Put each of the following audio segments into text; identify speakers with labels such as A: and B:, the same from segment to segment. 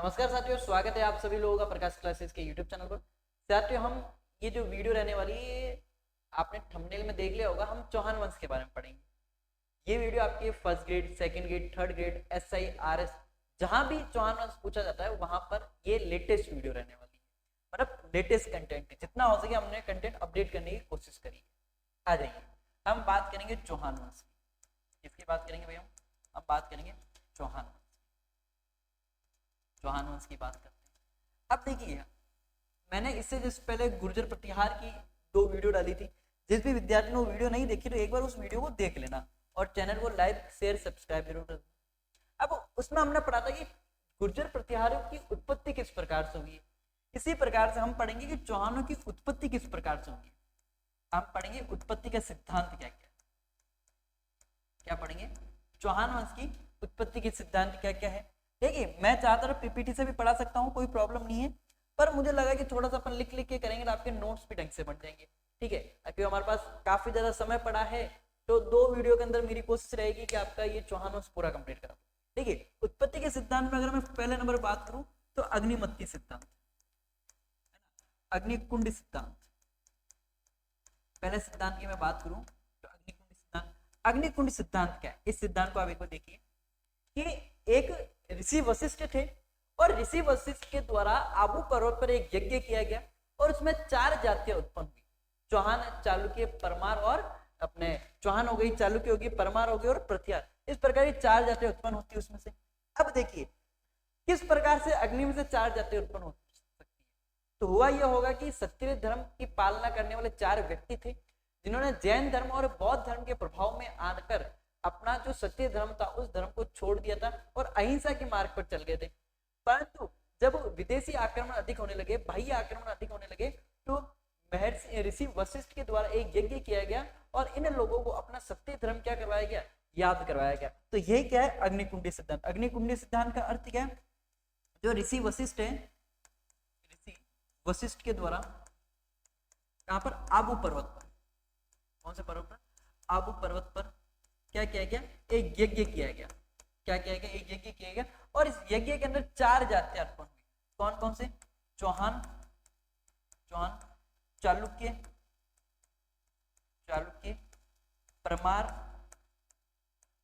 A: नमस्कार साथियों, स्वागत है आप सभी लोगों का प्रकाश क्लासेस के यूट्यूब चैनल पर। साथियों, हम ये जो वीडियो रहने वाली है, आपने थंबनेल में देख लिया होगा, हम चौहान वंश के बारे में पढ़ेंगे। ये वीडियो आपके first grade, second grade, third grade, SI, RS, जहां भी चौहान वंश पूछा जाता है वहां पर ये लेटेस्ट वीडियो रहने वाली है। मतलब लेटेस्ट कंटेंट, जितना हो सके हमने कंटेंट अपडेट करने की कोशिश करी है। आ जाइए, हम बात करेंगे चौहान वंश की। किसकी बात करेंगे भाई? हम बात करेंगे चौहान वंश। चौहान वंश की बात करते हैं। अब देखिए, मैंने इससे जिस पहले गुर्जर प्रतिहार की 2 वीडियो डाली थी। जिस भी विद्यार्थी ने वो वीडियो नहीं देखी तो एक बार उस वीडियो को देख लेना और चैनल को लाइक शेयर सब्सक्राइब जरूर कर। अब उसमें हमने पढ़ा था कि गुर्जर प्रतिहारों की उत्पत्ति किस प्रकार से हुई। इसी प्रकार से हम पढ़ेंगे कि चौहानों की उत्पत्ति किस प्रकार से हुई। हम पढ़ेंगे उत्पत्ति का सिद्धांत क्या क्या क्या पढ़ेंगे। चौहान वंश की उत्पत्ति के सिद्धांत क्या क्या है। देखिए, मैं चाहता हूँ पीपीटी से भी पढ़ा सकता हूँ, कोई प्रॉब्लम नहीं है, पर मुझे लगा कि थोड़ा सा अपन लिख लिख के करेंगे तो आपके नोट्स भी ढंग से बन जाएंगे। ठीक है, क्योंकि हमारे पास काफी ज्यादा समय पड़ा है, तो 2 वीडियो के अंदर मेरी कोशिश रहेगी कि आपका ये चौहान वंश पूरा कंप्लीट करा। देखिए, उत्पत्ति के सिद्धांत में अगर मैं पहले नंबर बात करूं तो अग्निमत्ति सिद्धांत, अग्निकुंड सिद्धांत। पहले सिद्धांत की मैं बात करूं तो अग्निकुंड सिद्धांत। अग्निकुंड सिद्धांत क्या है? इस सिद्धांत को आप एक बार देखिए कि एक ऋषि वशिष्ठ थे और ऋषि वशिष्ठ के द्वारा आबू पर्वत पर एक यज्ञ किया गया और उसमें 4 जातियां उत्पन्न हुई। चौहान, चालुक्य, परमार और अपने चौहान हो गई, चालुक्य होगी, परमार हो गई और प्रतिहार। इस प्रकार की 4 जातियां उत्पन्न होती है उसमें से। अब देखिए किस प्रकार से अग्नि में से 4 जातियां उत्पन्न हो सकती है। तो हुआ यह होगा कि क्षत्रिय धर्म की पालना करने वाले 4 व्यक्ति थे जिन्होंने जैन धर्म और बौद्ध धर्म के प्रभाव में आकर अपना जो क्षत्रिय धर्म था उस धर्म को छोड़ दिया था और अहिंसा के मार्ग पर चल गए थे। परंतु जब विदेशी आक्रमण अधिक होने लगे, बाह्य आक्रमण अधिक होने लगे, तो महर्षि ऋषि वशिष्ठ के द्वारा एक यज्ञ किया गया और इन लोगों को अपना क्षत्रिय धर्म क्या करवाया गया, याद करवाया गया। तो यही क्या है? अग्निकुंडी सिद्धांत। अग्निकुंडी सिद्धांत का अर्थ क्या है? जो ऋषि वशिष्ठ है, ऋषि वशिष्ठ के द्वारा यहाँ पर आबू पर्वत पर, कौन से पर्वत पर? आबू पर्वत पर क्या किया गया? एक यज्ञ किया गया। क्या किया गया? एक यज्ञ किया गया और इस यज्ञ के अंदर 4 जातियां उत्पन्न हुई। कौन कौन से? चौहान, चौहान, चालुक्य, चालुक्य, परमार,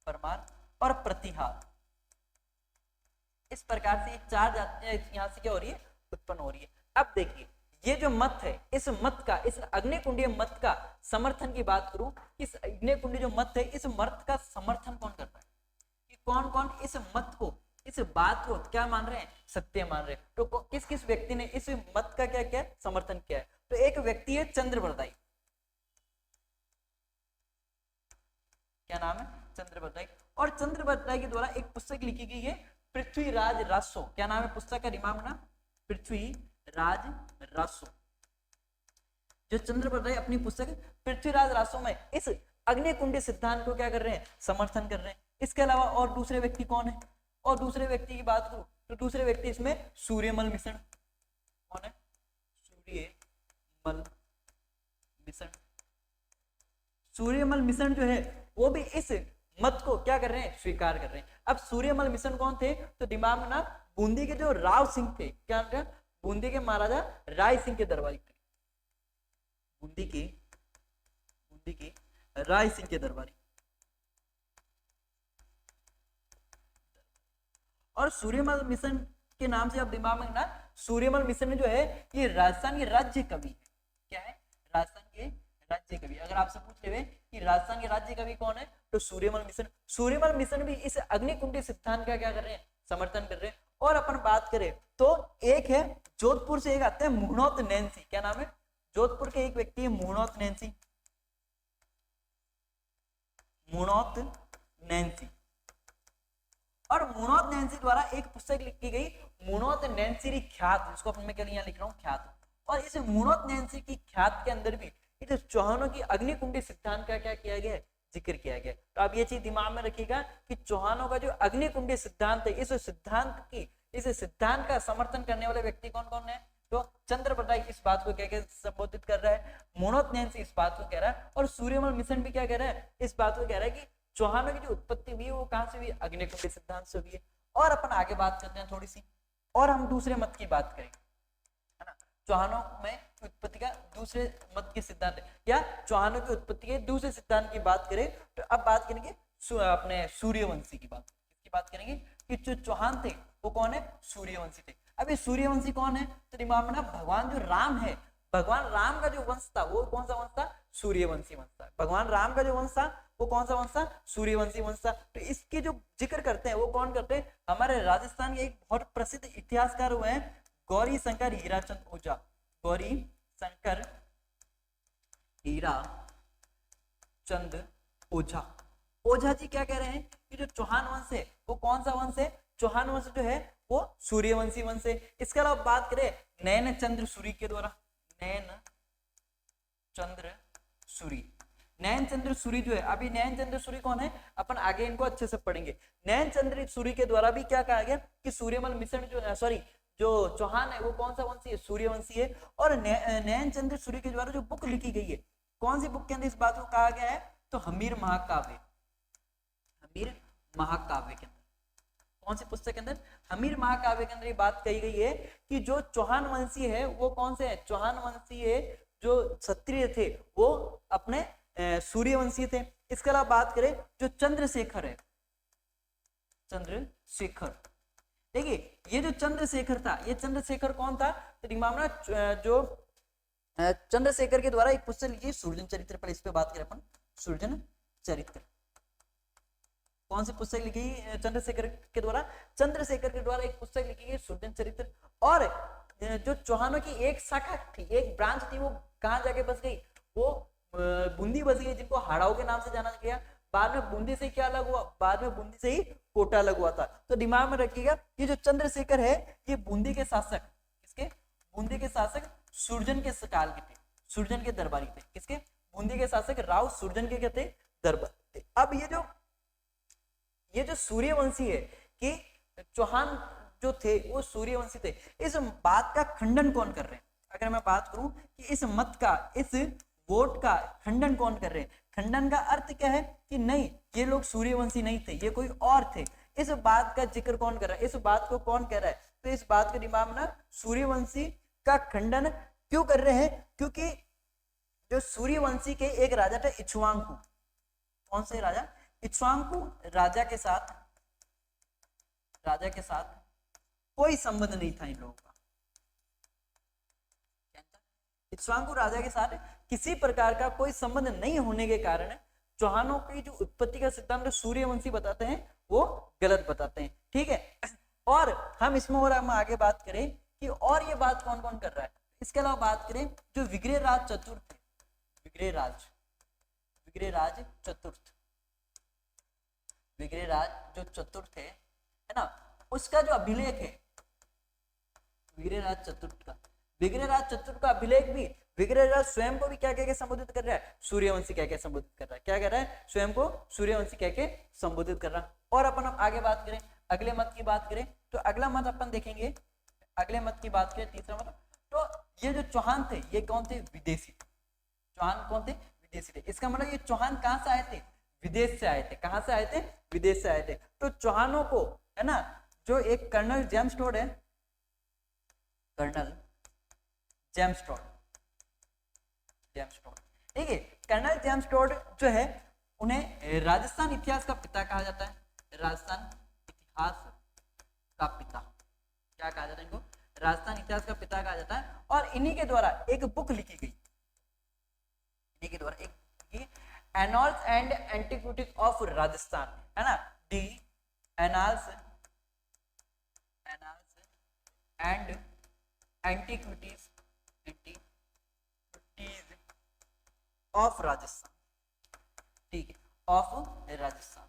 A: परमार और प्रतिहार। इस प्रकार से ये 4 जातियां यहां से क्या हो रही है? उत्पन्न हो रही है। अब देखिए, ये जो मत है, इस मत का, इस अग्निकुंडीय मत का समर्थन की बात करूं, इस अग्निकुंडी जो मत है, इस मत का समर्थन कौन करता है? कि कौन कौन इस मत को, इस बात को क्या मान रहे हैं? सत्य मान रहे हैं। तो किस किस व्यक्ति ने इस मत का क्या क्या समर्थन किया है? तो एक व्यक्ति है चंद्रबरदाई। क्या नाम है? चंद्रबरदाई। और चंद्रबरदाई के द्वारा एक पुस्तक लिखी गई है, पृथ्वीराज रासो। क्या नाम है पुस्तक का? दिमाग ना, पृथ्वीराज रासो। जो चंद्रबरदाई अपनी पुस्तक पृथ्वीराज रासो में इस अग्निकुंडी सिद्धांत को क्या कर रहे हैं? समर्थन कर रहे हैं। इसके अलावा और दूसरे व्यक्ति कौन है? और दूसरे व्यक्ति की बात करूं तो दूसरे व्यक्ति इसमें सूर्यमल मिश्र। कौन है? सूर्यमल मिश्र। सूर्यमल मिश्र जो है वो भी इस मत को क्या कर रहे हैं? स्वीकार कर रहे हैं। अब सूर्यमल मिश्र कौन थे? तो दिमाग में ना, बूंदी के जो राव सिंह थे, क्या थे? बूंदी के महाराजा राय सिंह के दरबारी थे। बूंदी के राय सिंह के दरबारी। और सूर्यमल मिशन के नाम से आप दिमाग में ना, सूर्यमल मिशन जो है ये राजस्थान के राज्य कवि है। क्या है? राजस्थान के राज्य कवि। अगर आपसे पूछे हुए कि राजस्थान के राज्य कवि कौन है, तो सूर्यमल मिशन। सूर्यमल मिशन भी इस अग्निकुंडी सिद्धांत का क्या कर रहे हैं? समर्थन कर रहे हैं। और अपन बात करें तो एक है जोधपुर से, एक आते हैं मुहनोत नैन्सी। क्या नाम है? जोधपुर के एक व्यक्ति है मुहनोत नैन्सी। मुहनोत नैन्सी। और मुहनोत नैन्सी द्वारा एक पुस्तक लिखी गई, मुहनोत नैन्सी ख्यात, जिसको अपन मैं क्या लिख रहा हूँ? ख्यात। और इस मुहनोत नैन्सी की ख्यात के अंदर भी इस चौहानों की अग्निकुंडी सिद्धांत का क्या किया गया? जिक्र किया गया। तो आप ये चीज दिमाग में रखिएगा कि चौहानों का जो अग्निकुंडी सिद्धांत है, इस सिद्धांत का समर्थन करने वाले व्यक्ति कौन कौन है? तो चंद्रबरदाई इस बात को क्या संबोधित कर रहा है, मुहनोत नैन्सी इस बात को कह रहा है, और सूर्यमल मिशन भी क्या कह रहा है? इस बात को कह रहा है कि चौहानों की जो उत्पत्ति हुई है वो कहां से हुई? अग्निकुंडी सिद्धांत से हुई है। और अपन आगे बात करते हैं थोड़ी सी और हम दूसरे मत की बात करेंगे, है ना। चौहानों में उत्पत्ति का दूसरे मत के सिद्धांत या चौहानों की उत्पत्ति के दूसरे सिद्धांत की बात करें तो अब बात करेंगे अपने सूर्यवंशी की बात। किसकी बात करेंगे कि जो चौहान थे वो कौन है, सूर्यवंशी थे। अब ये सूर्यवंशी कौन है, तो दिमाग में ना भगवान जो राम है, भगवान राम का जो वंश था वो कौन सा वंश था, सूर्यवंशी वंश था। भगवान राम का जो वंश था वो कौन सा वंश था, सूर्यवंशी वंश था। तो इसके जो जिक्र करते हैं वो कौन करते हैं, हमारे राजस्थान के एक बहुत प्रसिद्ध इतिहासकार हुए हैं गौरी शंकर हीराचंद ओझा। गौरी शंकर हीराचंद ओझा। ओझा जी क्या कह रहे हैं कि जो चौहान वंश है वो कौन सा वंश है, चौहान वंश जो है वो सूर्यवंशी वंश है। इसके अलावा बात करें नैन चंद्र सूरी के द्वारा, नैन चंद्र सूरी, नैन चंद्र सूरी जो है, अभी नैन चंद्र सूरी कौन है अपन आगे इनको अच्छे से पढ़ेंगे। नैन चंद्र सूरी के द्वारा भी क्या कहा गया कि सूर्यमल मिश्रण जो सॉरी जो चौहान है वो कौन सा वंशी है, सूर्यवंशी है। और नैन चंद्र सूरी के द्वारा जो बुक लिखी गई है, कौन सी बुक के अंदर इस बात को कहा गया है, तो हमीर महाकाव्य, हमीर महाकाव्य के अंदर, कौन सी पुस्तक के अंदर, हमीर महाकाव्य के अंदर ये बात कही गई है कि जो चौहान वंशी है वो कौन से है, चौहान वंशी है जो क्षत्रिय थे वो अपने सूर्यवंशी थे। इसके अलावा बात करें जो चंद्रशेखर है, चंद्रशेखर, देखिए ये जो चंद्रशेखर था ये चंद्रशेखर कौन था, तो दिमाग जो चंद्रशेखर के द्वारा एक पुस्तक लिखी सूर्जन चरित्र, पर इस पे बात करें अपन, सूर्जन चरित्र, कौन सी पुस्तक लिखी चंद्रशेखर के द्वारा, चंद्रशेखर के द्वारा एक पुस्तक लिखी गई सूर्जन चरित्र। और जो चौहानों की एक शाखा थी, एक ब्रांच थी, वो कहाँ जाके बस गई, वो बूंदी बस गई, जिनको हाड़ाओं के नाम से जाना गया। बाद में बूंदी से क्या अलग हुआ, बाद में बूंदी से ही कोटा अलग हुआ था। तो दिमाग में रखिएगा ये जो चंद्रशेखर है ये बूंदी के शासक, किसके, बूंदी के शासक सूर्जन के काल के थे, सूर्जन के दरबारी थे, किसके, बूंदी के शासक राव सूर्जन के थे दरबार। अब ये जो सूर्यवंशी है कि चौहान जो थे वो सूर्यवंशी थे, इस बात का खंडन कौन कर रहे हैं, अगर मैं बात करूं कि इस मत का, इस वोट का खंडन कौन कर रहे हैं, खंडन का अर्थ क्या है कि नहीं ये लोग सूर्यवंशी नहीं थे, ये कोई और थे। इस बात का जिक्र कौन कर रहा है, इस बात को कौन कह रहा है, तो इस बात के दिमाग में ना सूर्यवंशी का खंडन क्यों कर रहे हैं, क्योंकि जो सूर्यवंशी के एक राजा थे इक्ष्वाकु, कौन से राजा, इक्ष्वाकु राजा के साथ कोई संबंध नहीं था इन लोगों का, इक्ष्वाकु राजा के साथ किसी प्रकार का कोई संबंध नहीं होने के कारण चौहानों की जो उत्पत्ति का सिद्धांत सूर्यवंशी बताते हैं वो गलत बताते हैं, ठीक है। और हम इसमें और हम आगे बात करें कि और ये बात कौन कौन कर रहा है, इसके अलावा बात करें जो विग्रहराज चतुर्थ, विग्रहराज जो चतुर्थ है ना, उसका जो अभिलेख है विग्रहराज चतुर्थ का अभिलेख भी विग्रहराज स्वयं को भी क्या कह के संबोधित कर रहा है, सूर्यवंशी कह के संबोधित कर रहा है, क्या कर रहा है, स्वयं को सूर्यवंशी कह के संबोधित कर रहा है। और अपन आगे बात करें, अगले मत की बात करें तो अगला मत अपन देखेंगे, अगले मत की बात करें तीसरा मत, तो ये जो चौहान थे ये कौन थे, विदेशी, चौहान कौन थे, विदेशी थे। इसका मतलब ये चौहान कहां से आए थे, विदेश से आए थे, कहां से आए थे, विदेश से आए थे। तो चौहानों को है ना जो एक कर्नल जेम्स टोड है, कर्नल जेम्स टोड, ठीक है, कर्नल जेम्स टोड जो है उन्हें राजस्थान इतिहास का पिता कहा जाता है, राजस्थान इतिहास का पिता, क्या कहा जाता है इनको, राजस्थान इतिहास का पिता कहा जाता है। और इन्हीं के द्वारा एक बुक लिखी गई, इन्हीं के द्वारा एक annals and antiquities of Rajasthan, है ना, the annals and antiquities of Rajasthan, ठीक है, ऑफ राजस्थान,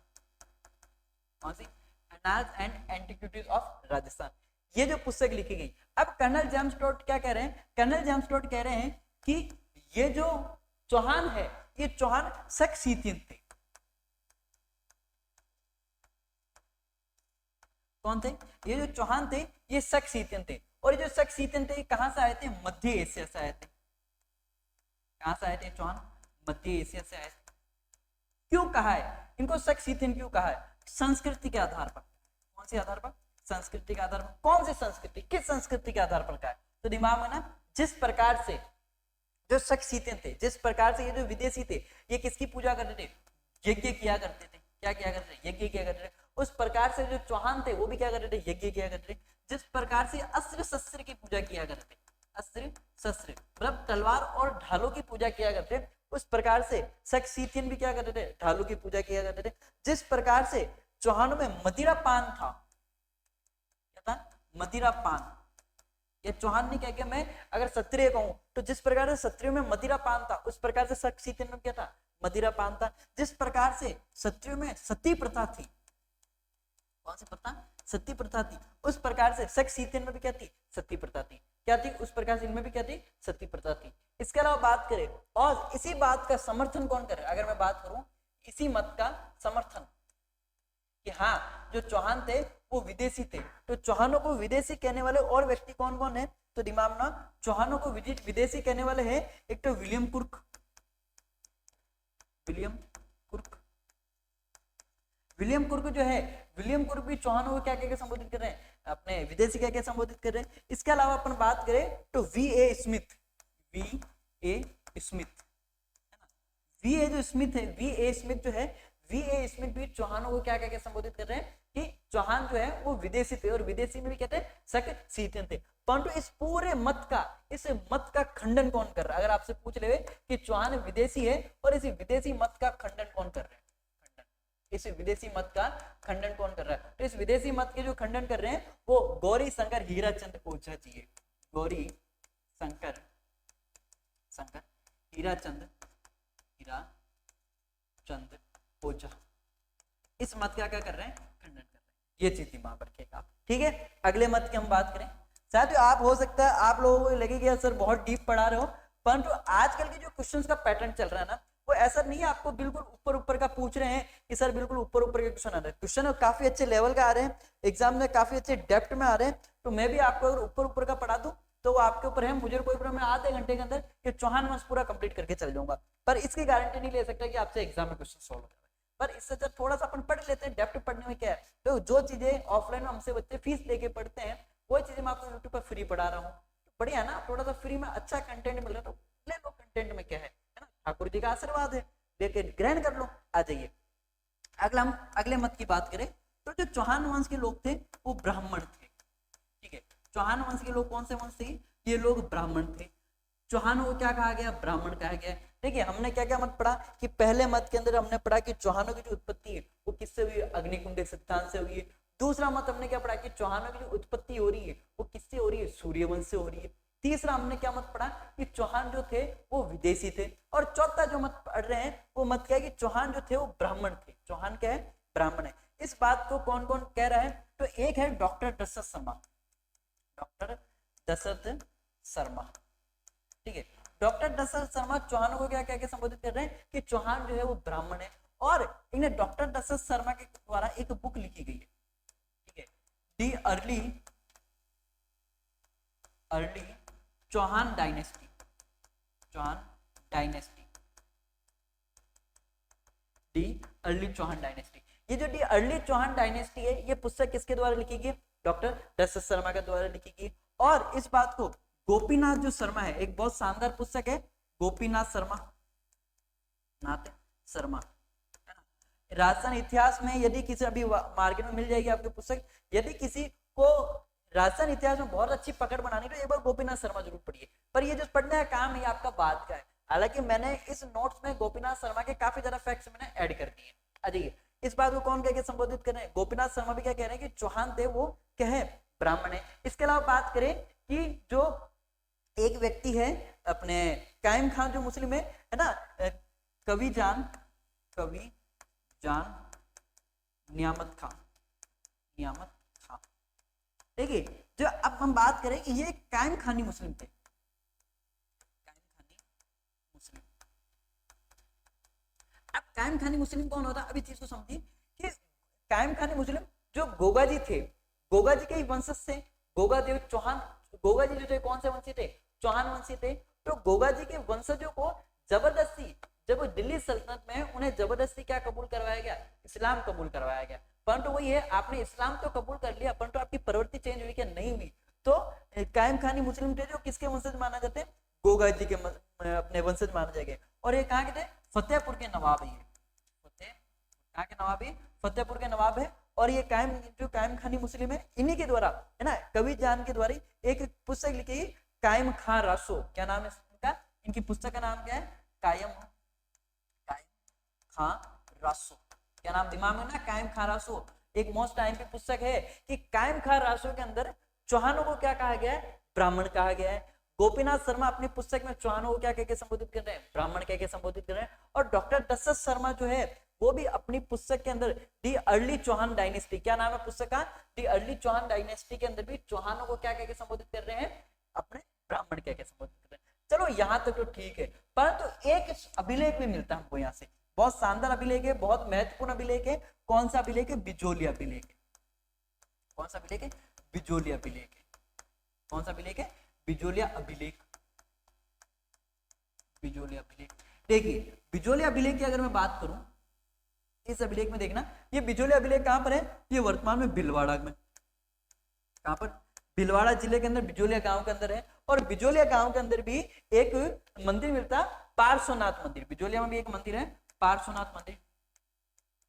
A: कौन सी, annals and antiquities of Rajasthan, ये जो पुस्तक लिखी गई। अब कर्नल जेम्स टोड क्या कह रहे हैं, कर्नल जेम्स टोड कह रहे हैं कि ये जो चौहान है ये चौहान सक्सीथियन थे, कौन थे, ये जो चौहान थे ये सक्सीथियन थे। और ये जो सक्सीथियन थे कहां से आए थे, मध्य एशिया से आए थे, कहां से आए थे चौहान, मध्य एशिया से आए थे। क्यों कहा है इनको सक्सीथियन, क्यों कहा है, संस्कृति के आधार पर, कौन से आधार पर, संस्कृति के आधार पर, कौन सी संस्कृति, किस संस्कृति के आधार पर का है, तो दिमाग में ना जिस प्रकार से जो शख्सियतें थे, जिस प्रकार से ये जो विदेशी थे ये किसकी पूजा करते थे, यज्ञ किया करते थे, क्या किया करते थे, यज्ञ किया करते थे। उस प्रकार से जो चौहान थे वो भी क्या करते थे, यज्ञ किया करते थे। जिस प्रकार से अस्त्र शस्त्र की पूजा किया करते, अस्त्र शस्त्र मतलब तलवार और ढालों की पूजा किया करते, उस प्रकार से शख्सियतें भी क्या करते थे, ढालों की पूजा किया करते थे। जिस प्रकार से चौहानों में मदिरा पान था, क्या था, मदिरा पान, ये चौहान ने क्या किया, मैं अगर क्षत्रिय कहूं तो जिस प्रकार से क्षत्रियों में मदिरा पान था उस प्रकार से शख्सियतें में क्या था, मदिरा पान था। जिस प्रकार से क्षत्रियों में सती प्रथा थी, कौन सी प्रथा, सती प्रथा थी, उस प्रकार से शख्सियतें में भी क्या थी, सती प्रथा थी, क्या थी, उस प्रकार से इनमें भी क्या थी, सती प्रथा थी। इसके अलावा बात करें और इसी बात का समर्थन कौन करे, अगर मैं बात करूं इसी मत का समर्थन कि हाँ जो चौहान थे वो विदेशी थे, तो चौहानों को विदेशी कहने वाले और व्यक्ति कौन कौन है, तो दिमाग में चौहानों को विदेशी कहने वाले हैं, एक तो विलियम कुर्क, विलियम कुर्क, विलियम कुर्क जो है, विलियम कुर्क भी चौहानों को क्या क्या संबोधित कर रहे हैं, अपने विदेशी क्या क्या संबोधित कर रहे हैं। इसके अलावा अपन बात करें तो VA. Smith, VA. Smith, VA. जो स्मिथ है, वी.ए. स्मिथ जो है, वी.ए. स्मिथ भी चौहानों को क्या क्या संबोधित कर रहे हैं कि चौहान जो है वो विदेशी थे और विदेशी में भी कहते हैं शख्सियतें थे। परंतु इस पूरे मत का, इस मत का खंडन कौन कर रहा है, अगर आपसे पूछ ले कि चौहान विदेशी है और इस विदेशी मत का खंडन कौन कर रहे हैं, इस विदेशी मत का खंडन कौन कर रहा है, तो इस विदेशी मत के जो खंडन कर रहे हैं वो गौरी शंकर हीराचंद ओझा जी है, गौरी शंकर हीराचंद ओझा इस मत का क्या कर रहे हैं, खंडन कर रहे हैं। ये चीज दिमाग रखिएगा, ठीक है। अगले मत की हम बात करें, शायद आप हो सकता है आप लोगों को लगेगा सर बहुत डीप पढ़ा रहे हो, परंतु आजकल के जो क्वेश्चंस का पैटर्न चल रहा है ना वो ऐसा नहीं है आपको बिल्कुल ऊपर ऊपर का पूछ रहे हैं कि सर बिल्कुल ऊपर ऊपर के क्वेश्चन आ रहे हैं, क्वेश्चन काफी अच्छे लेवल का आ रहे हैं, एग्जाम में काफी अच्छे डेप्थ में आ रहे हैं। तो मैं भी आपको अगर ऊपर ऊपर का पढ़ा दूं तो वो आपके ऊपर है, मुझे कोई प्रॉब्लम, मैं आधे घंटे के अंदर ये चौहान वंश पूरा कंप्लीट करके चल जाऊंगा, पर इसकी गारंटी नहीं ले सकता कि आपसे एग्जाम में क्वेश्चन सॉल्व हो जाए। पर इससे जब थोड़ा सा अपन पढ़ लेते हैं, डेप्थ पढ़ने में क्या है, तो जो चीजें ऑफलाइन में हमसे बच्चे फीस लेके पढ़ते हैं वो चीजें मैं आपको यूट्यूब पर फ्री पढ़ा रहा हूँ, बढ़िया ना, थोड़ा सा फ्री में अच्छा कंटेंट मिल रहा है तो ले लो, कंटेंट में क्या है ना, ठाकुर जी का आशीर्वाद है, लेके ग्रहण कर लो। आ जाइए अगला, हम अगले मत की बात करें तो जो चौहान वंश के लोग थे वो ब्राह्मण थे, ठीक है। चौहान वंश के लोग कौन से वंश थे, ये लोग ब्राह्मण थे। चौहानों को क्या कहा गया, ब्राह्मण कहा गया। देखिए हमने क्या क्या मत पढ़ा कि पहले मत के अंदर हमने पढ़ा कि चौहानों की जो उत्पत्ति है वो किससे हुई, अग्निकुंड सिद्धांत से हुई है। दूसरा मत हमने क्या पढ़ा कि चौहानों की जो उत्पत्ति हो रही है वो किससे हो रही है, सूर्यवंश से हो रही है। तीसरा हमने क्या मत पढ़ा कि चौहान जो थे वो विदेशी थे। और चौथा जो मत पढ़ रहे हैं वो मत क्या है कि चौहान जो थे वो ब्राह्मण थे। चौहान क्या है, ब्राह्मण है। इस बात को कौन कौन कह रहा है, तो एक है डॉक्टर दशरथ शर्मा, डॉक्टर दशरथ शर्मा, ठीक है। डॉक्टर दशरथ शर्मा चौहानों को क्या क्या संबोधित कर रहे हैं कि चौहान जो है वो ब्राह्मण है। और इन्हें डॉक्टर दशरथ शर्मा के द्वारा एक बुक लिखी गई है, ठीक है, the early Chauhan dynasty, Chauhan dynasty, the early Chauhan dynasty. ये जो दी अर्ली चौहान डायनेस्टी है ये पुस्तक किसके द्वारा लिखी गई, डॉक्टर दशरथ शर्मा के द्वारा लिखी गई। और इस बात को गोपीनाथ जो शर्मा है, एक बहुत शानदार पुस्तक है गोपीनाथ शर्मा, नाथ शर्मा, राजस्थान इतिहास में यदि किसी, अभी मार्केट में मिल जाएगी आपकी पुस्तक, यदि किसी को राजस्थान इतिहास में बहुत अच्छी पकड़ बनानी तो एक बार गोपीनाथ शर्मा जरूर पढ़िए। पर ये जो पढ़ने का काम है आपका बाद का है, हालांकि मैंने इस नोट्स में गोपीनाथ शर्मा के काफी ज्यादा फैक्ट्स मैंने ऐड कर दिए। अजय इस बात को कौन कह के संबोधित कर रहे हैं, गोपीनाथ शर्मा भी क्या कह रहे हैं कि चौहान थे वो क्या है, ब्राह्मण है। इसके अलावा बात करें कि जो एक व्यक्ति है अपने कायम खान जो मुस्लिम है ना, कवि जान नियामत खान, देखिए जो अब हम बात करें कि ये कायम खानी मुस्लिम थे, कायम खानी मुस्लिम। अब कायम खानी मुस्लिम कौन होता, अभी चीज को समझिए कि कायम खानी मुस्लिम जो गोगा जी थे, गोगा जी के वंशज से, गोगा देव चौहान, गोगा जी जो थे कौन से वंशी थे, चौहान वंशी थे। तो गोगा जी के वंशजों को जबरदस्ती, जब दिल्ली सल्तनत में उन्हें जबरदस्ती क्या कबूल करवाया गया, इस्लाम कबूल करवाया गया। परंतु वही है, आपने इस्लाम तो कबूल कर लिया परंतु आपकी प्रवृत्ति चेंज हुई क्या? नहीं हुई। तो कायम खानी मुस्लिम थे जो किसके वंशज माना जाते हैं? गोगा जी के अपने वंशज माने जाएंगे। और ये कहाँ के थे? फतेहपुर के नवाब है। कहाँ के नवाब है? फतेहपुर के नवाब है। और ये कायम खानी मुस्लिम है, इन्हीं के द्वारा, है ना, कवि जान के द्वारा एक पुस्तक लिखी, कायम खां रासो। क्या नाम है इनका? इनकी पुस्तक का नाम क्या है? कायम खां रासो। क्या नाम दिमाग में ना? कायम खां रासो। एक मोस्ट टाइम की पुस्तक है कि कायम खां रासो के अंदर चौहानों को क्या कहा गया है? ब्राह्मण कहा गया है। गोपीनाथ शर्मा अपनी पुस्तक में चौहानों को क्या कहकर संबोधित कर रहे हैं? ब्राह्मण कहकर संबोधित कर रहे हैं। और डॉक्टर दशरथ शर्मा जो है वो भी अपनी पुस्तक के अंदर दी अर्ली चौहान डायनेस्टी, क्या नाम है पुस्तक का? दी अर्ली चौहान डायनेस्टी के अंदर भी चौहानों को क्या कहकर संबोधित कर रहे हैं? अपने ब्राह्मण कहकर संबोधित कर रहे हैं। चलो यहां तक तो ठीक है, परंतु एक अभिलेख भी मिलता है हमको यहाँ से, बहुत शानदार अभिलेख है, बहुत महत्वपूर्ण अभिलेख है। कौन सा अभिलेख है? बिजोलिया अभिलेख। कौन सा अभिलेख है? बिजोलिया अभिलेख। कौन सा अभिलेख है? बिजोलिया अभिलेख। बिजोलिया अभिलेख। देखिए बिजोलिया अभिलेख की अगर मैं बात करूं, इस अभिलेख में देखना, ये बिजोलिया अभिलेख कहां पर है? ये वर्तमान में भीलवाड़ा में। कहां पर? भीलवाड़ा जिले के अंदर बिजोलिया गांव के अंदर है। और बिजोलिया गांव के अंदर भी एक मंदिर मिलता, पार्श्वनाथ मंदिर। बिजोलिया में भी एक मंदिर है, पार्श्वनाथ मंदिर।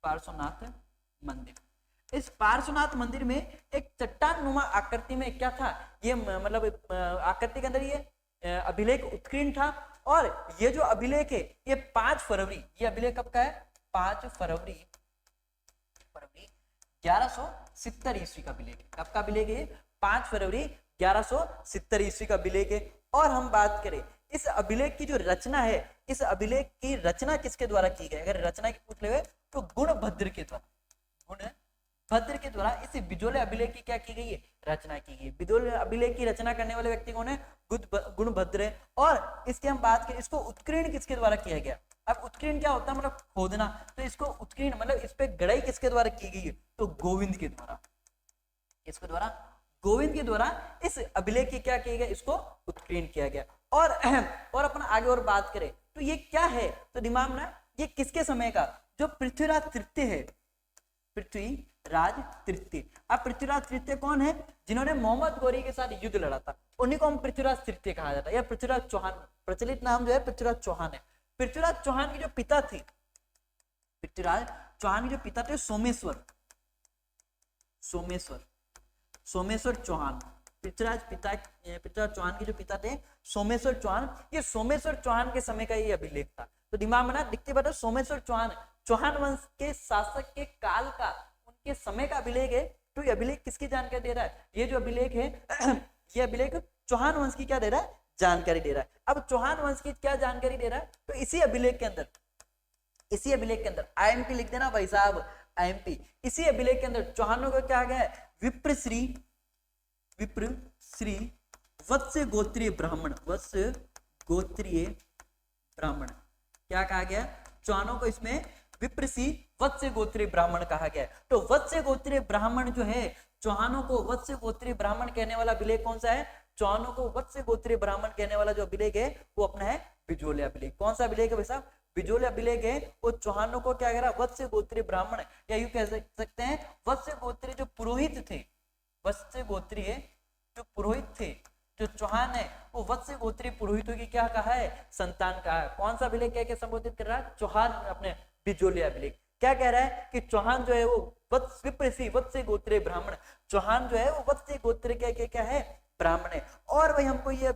A: पार्श्वनाथ मंदिर। इस पार्श्वनाथ मंदिर में एक चट्टान नुमा आकृति में क्या था? ये मतलब आकृति के अंदर ये अभिलेख उत्कीर्ण था। और ये जो अभिलेख है ये 5 फरवरी, ये अभिलेख कब का है? 5 फरवरी 1170 ईस्वी का अभिलेख है। कब का अभिलेख है? 5 फरवरी 1170 ईस्वी का अभिलेख है। और हम बात करें इस अभिलेख की जो रचना है, इस अभिलेख की रचना किसके द्वारा की गई? अगर रचना की पूछ ले तो गुणभद्र के द्वारा, गुणभद्र के द्वारा इस बिजोलिया अभिलेख की क्या की गई है? रचना की गई है। बिजोलिया अभिलेख की रचना करने वाले व्यक्ति कौन है? गुणभद्र है। और इसकी हम बात करें, इसको उत्कीर्ण किसके द्वारा किया गया? अब उत्कीर्ण क्या होता है? मतलब खोदना। तो इसको उत्कीर्ण मतलब इस पे गढ़ाई किसके द्वारा की गई है? तो गोविंद के द्वारा। इसके द्वारा, गोविंद के द्वारा इस अभिलेख की क्या किया गया? इसको उत्कीर्ण किया गया। और अपन आगे और बात करें तो ये क्या है? तो दिमाग में ये किसके समय का? जो पृथ्वीराज तृतीय है, पृथ्वीराज तृतीय। अब पृथ्वीराज तृतीय कौन है? जिन्होंने मोहम्मद गौरी के साथ युद्ध लड़ा था, उन्हीं को हम पृथ्वीराज तृतीय कहा जाता है। या पृथ्वीराज चौहान, प्रचलित नाम जो है पृथ्वीराज चौहान है। पृथ्वीराज चौहान की जो पिता थे, पृथ्वीराज चौहान के जो पिता थे सोमेश्वर चौहान। पृथ्वीराज चौहान के जो पिता थे सोमेश्वर चौहान, ये सोमेश्वर चौहान के समय का ये अभिलेख था। तो दिमाग में ना दिखते बता, सोमेश्वर चौहान वंश के शासक के काल का, उनके समय का अभिलेख है। तो ये अभिलेख किसकी जानकारी दे रहा है? ये जो अभिलेख है ये अभिलेख चौहान वंश की क्या दे रहा है? जानकारी दे रहा है। अब चौहान वंश की क्या जानकारी दे रहा है? तो इसी अभिलेख के अंदर आईएमपी लिख देना भाई साहब, आईएमपी। इसी अभिलेख के अंदर चौहानों को क्या गया है? विप्रश्री वत्स्य गोत्रीय ब्राह्मण, क्या कहा गया? चौहानों को इसमें विप्रसी वत्स्य गोत्रीय ब्राह्मण कहा गया है। तो वत्स्य गोत्रीय ब्राह्मण जो है, चौहानों को वत्स्य गोत्रीय ब्राह्मण कहने वाला अभिलेख कौन सा है? चौहानों को वत्स्य गोत्रीय ब्राह्मण कहने वाला जो अभिलेख है वो अपना है बिजोलिया अभिलेख। कौन सा अभिलेख है भाई साहब? बिजोलिया अभिलेख है। वो चौहानों को क्या कह रहा? वत्स्य गोत्रीय ब्राह्मण, या यूं कह सकते हैं वत्स्य गोत्रीय जो पुरोहित थे, वत्स्य गोत्रीय जो पुरोहित थे, जो चौहान है वो वत्स्य गोत्रीय पुरोहितों की क्या कहा है? संतान कहा है। कौन सा अभिलेख कह के संबोधित कर रहा है? चौहान अपने बिजोलिया अभिलेख। क्या कह रहा है कि चौहान जो है वो वत्स्य गोत्रीय ब्राह्मण, चौहान जो है वो वत्स्य गोत्र के क्या है? ब्राह्मण है। और भाई हमको ये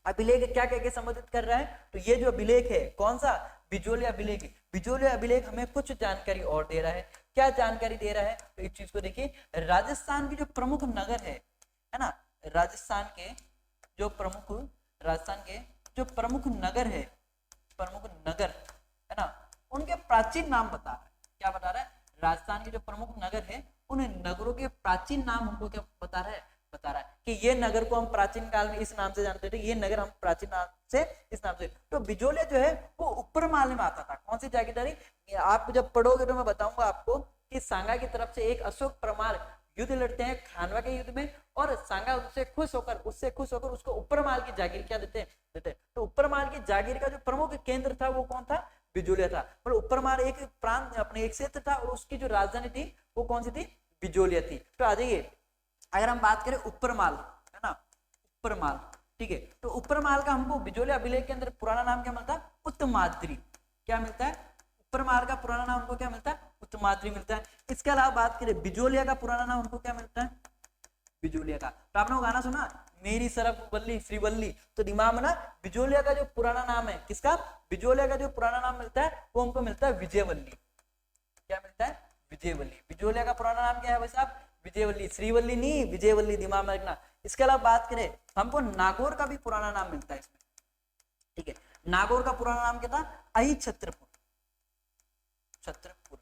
A: अभिलेख क्या कह के संबोधित कर रहा है? तो ये जो अभिलेख है कौन सा? बिजोलिया अभिलेख। बिजोलिया अभिलेख हमें कुछ जानकारी और दे रहा है। क्या जानकारी दे रहा है? तो इस चीज को देखिए, राजस्थान की जो प्रमुख नगर है ना, राजस्थान के जो प्रमुख नगर है, ना, उनके प्राचीन नाम बता रहा है। क्या बता रहा है? राजस्थान के जो प्रमुख नगर है उन नगरों के प्राचीन नाम हमको क्या बता रहा है? बता रहा है कि ये नगर को हम प्राचीन काल में इस नाम से जानते थे, ये नगर हम प्राचीन नाम से इस नाम से। तो बिजोलिया जो है वो ऊपर माल में आता था। कौन सी जागीरदारी? आप जब पढ़ोगे तो मैं बताऊंगा आपको कि सांगा की तरफ से एक अशोक परमार युद्ध लड़ते हैं खानवा के युद्ध में, और सांगा उससे खुश होकर उसको ऊपर माल की जागीर क्या देते हैं? तो ऊपर माल की जागीर का जो प्रमुख केंद्र था वो कौन था? बिजोलिया था। पर उपरमाल एक प्रांत अपने एक क्षेत्र था और उसकी जो राजधानी थी वो कौन सी थी, बिजोलिया थी। तो आ जाइए, अगर हम बात करें उपरमाल, है ना, उपरमाल, ठीक है, तो उपरमाल का हमको बिजोलिया अभिलेख के अंदर पुराना नाम क्या मिलता है, उत्तमाद्री। क्या मिलता है, उपरमाल का पुराना नाम हमको क्या मिलता है, उत्तमाद्री मिलता है। इसके अलावा बात करें बिजोलिया का पुराना नाम हमको क्या मिलता है, बिजोलिया का। तो आपने वो गाना सुना, मेरी सरफ बल्ली श्रीवल्ली, तो दिमाग में ना बिजोलिया का जो पुराना नाम है, किसका, बिजोलिया का जो पुराना नाम मिलता है वो हमको मिलता है विजयवल्ली। क्या मिलता है, विजयवल्ली। बिजोलिया का पुराना नाम क्या है भाई साहब, विजयवल्ली, श्रीवल्ली नहीं, विजयवल्ली, दिमाग में रखना। इसके अलावा बात करें हमको नागौर का भी पुराना नाम मिलता है इसमें, ठीक है। नागौर का पुराना नाम क्या था, अहिछत्रपुर, छत्रपुर।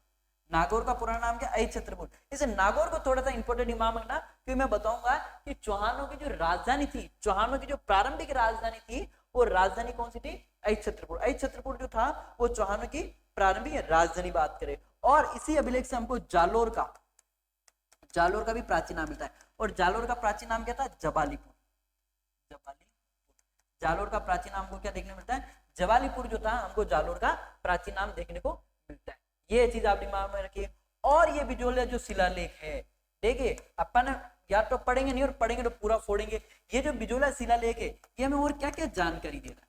A: नागौर का पुराना नाम क्या, अहिछत्रपुर। इसे नागौर को थोड़ा सा इंपॉर्टेंट दिमाग में रखना, क्योंकि मैं बताऊंगा कि चौहानों की जो राजधानी थी, चौहानों की जो प्रारंभिक राजधानी थी, वो राजधानी कौन सी थी, अहिछत्रपुर। अहिछत्रपुर जो था वो चौहानों की प्रारंभिक राजधानी बात करें। और इसी अभिलेख से हमको जालोर का, जालोर का भी प्राचीन नाम मिलता है। और जालोर का प्राचीन नाम क्या था, जबालीपुर, जबालीपुर। जालोर का प्राचीन नाम को क्या देखने मिलता है, जबालीपुर जो था, हमको जालोर का प्राचीन नाम देखने को मिलता है। ये चीज आप दिमाग में रखिए। और ये बिजोलिया जो शिलालेख है, देखिए अपन या तो पढ़ेंगे नहीं और पढ़ेंगे तो पूरा फोड़ेंगे। ये जो बिजोलिया शिलालेख है ये हमें और क्या क्या जानकारी दे रहा है,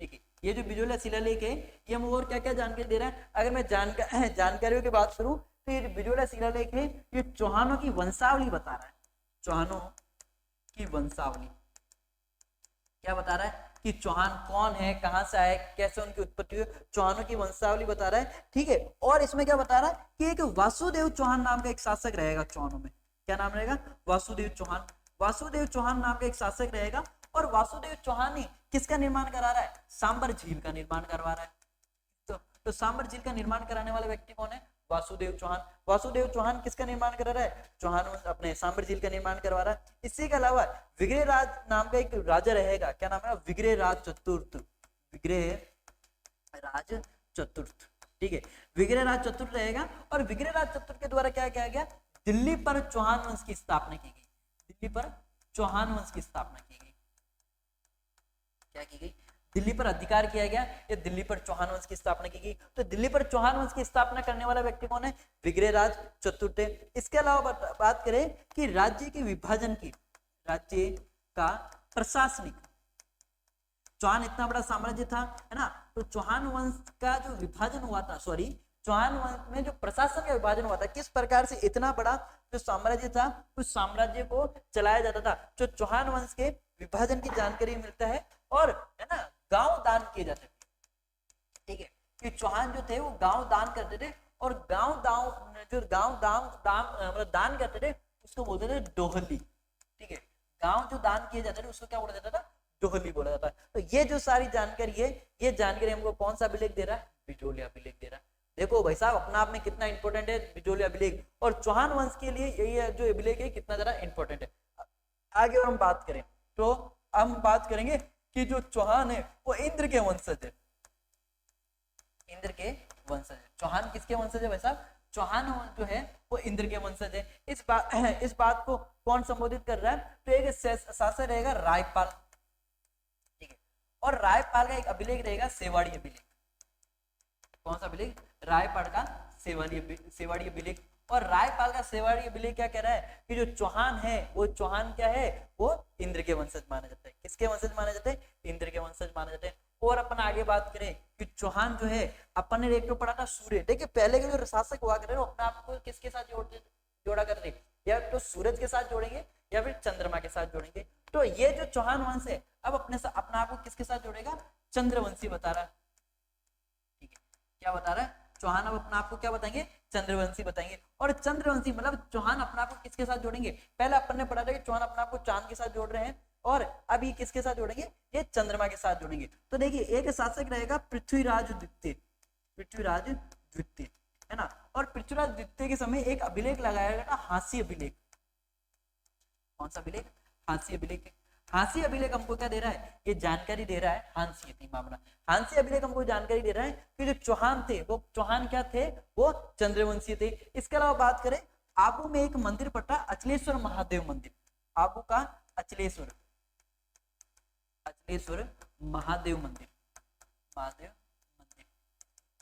A: देखिए ये जो बिजोलिया शिलालेख है ये हमें और क्या क्या जानकारी दे रहा है। अगर मैं जानकारियों की बात करूं तो ये बिजोलिया शिलालेख है ये चौहानों की वंशावली बता रहा है, चौहानों की वंशावली। क्या बता रहा है कि चौहान कौन है, कहां से आए, कैसे उनकी उत्पत्ति हुई, चौहानों की वंशावली बता रहा है, ठीक है। और इसमें क्या बता रहा है कि एक वासुदेव चौहान नाम का एक शासक रहेगा चौहानों में। क्या नाम रहेगा, वासुदेव चौहान। वासुदेव चौहान नाम का एक शासक रहेगा। और वासुदेव चौहान ही किसका निर्माण करा रहा है, सांबर झील का निर्माण करवा रहा है। तो सांबर झील का निर्माण कराने वाला व्यक्ति कौन है, वासुदेव चौहान। वासुदेव चौहान किसका निर्माण करा रहा है, चौहान अपने सांबर झील का निर्माण करवा रहा है। इसी के अलावा विग्रह राज नाम का एक राजा रहेगा, क्या नाम है, विग्रह राज चतुर्थ, विग्रह राज चतुर्थ, ठीक है, विग्रह राज चतुर्थ रहेगा। और विग्रह राज चतुर्थ के द्वारा क्या किया गया, दिल्ली पर चौहान वंश की स्थापना की गई, दिल्ली पर चौहान वंश की स्थापना की गई। क्या की गई, दिल्ली पर अधिकार किया गया, या दिल्ली पर चौहान वंश की स्थापना की गई। तो दिल्ली पर चौहान वंश की स्थापना करने वाला व्यक्ति कौन है, विग्रहराज चतुर्थ। इसके अलावा बात करें कि राज्य के विभाजन की, राज्य का प्रशासनिक, चौहान इतना बड़ा साम्राज्य था, है ना, तो चौहान वंश का जो विभाजन हुआ था, सॉरी, चौहान वंश में जो प्रशासन का विभाजन हुआ था, किस प्रकार से इतना बड़ा जो साम्राज्य था उस साम्राज्य को चलाया जाता था, जो चौहान वंश के विभाजन की जानकारी मिलता है। और है ना, गांव दान किए जाते थे, ठीक है, कि चौहान जो थे वो गांव दान करते थे। और गांव मतलब दान करते थे उसको बोलते थे डोहली, ठीक है, गांव जो दान किए जाते थे उसको क्या बोला जाता था, डोहली बोला जाता है। तो ये जो सारी जानकारी है, ये जानकारी हमको कौन सा अभिलेख दे रहा है, बिजोलिया अभिलेख दे रहा है। देखो भाई साहब अपना आप में कितना इंपॉर्टेंट है बिजोलिया अभिलेख, और चौहान वंश के लिए यही जो अभिलेख है कितना ज्यादा इंपॉर्टेंट है। आगे और हम बात करें तो हम बात करेंगे कि जो चौहान है वो इंद्र के वंशज है, इंद्र के वंशज है। चौहान किसके वंशज है भाई साहब, चौहान जो है वो इंद्र के वंशज है। इस बात को कौन संबोधित कर रहा है, तो एक शासक रहेगा रायपाल, ठीक है, और रायपाल का एक अभिलेख रहेगा सेवाड़ी अभिलेख। कौन सा अभिलेख, रायपाल का सेवाड़ी अभिलेख। और रायपाल का सेवाड़ी अभिलेख क्या कह रहा है कि जो चौहान है वो चौहान क्या है, वो इंद्र के वंशज माना जाता है। किसके वंशज माना जाता है, इंद्र के वंशज माना जाता है। और अपन आगे बात करें कि चौहान जो है, अपन ने एक तो पढ़ा था सूर्य, देखिए पहले के जो शासक हुआ करे अपने आप को किसके साथ जोड़ा करते, या तो सूरज के साथ जोड़ेंगे या फिर चंद्रमा के साथ जोड़ेंगे। तो ये जो चौहान वंश है अब अपना आप को किसके साथ जोड़ेगा, चंद्रवंशी बता रहा है, ठीक है, क्या बता रहा है, चौहान अब अपना आपको क्या बताएंगे, चंद्रवंशी बताएंगे। और चंद्रवंशी मतलब चौहान अपना आपको किसके साथ जोड़ेंगे, पहले अपन ने पढ़ा था कि चौहान अपना आपको चांद के साथ जोड़ रहे हैं, और अब ये किसके साथ जोड़ेंगे, ये चंद्रमा के साथ जोड़ेंगे। तो देखिए एक शासक रहेगा पृथ्वीराज द्वितीय, पृथ्वीराज द्वितीय, है ना। और पृथ्वीराज द्वितीय के समय एक अभिलेख लगाया गया था, हांसी अभिलेख। कौन सा अभिलेख, हांसी अभिलेख। हांसी अभिलेख हमको क्या दे रहा है, ये जानकारी दे रहा है, हांसी मामला, हांसी अभिलेख हमको जानकारी दे रहा है कि जो चौहान थे वो चौहान क्या थे, वो चंद्रवंशी थे। इसके अलावा बात करें आबू में एक मंदिर पड़ा, अचलेश्वर महादेव मंदिर, आबू का अचलेश्वर महादेव मंदिर, महादेव मंदिर,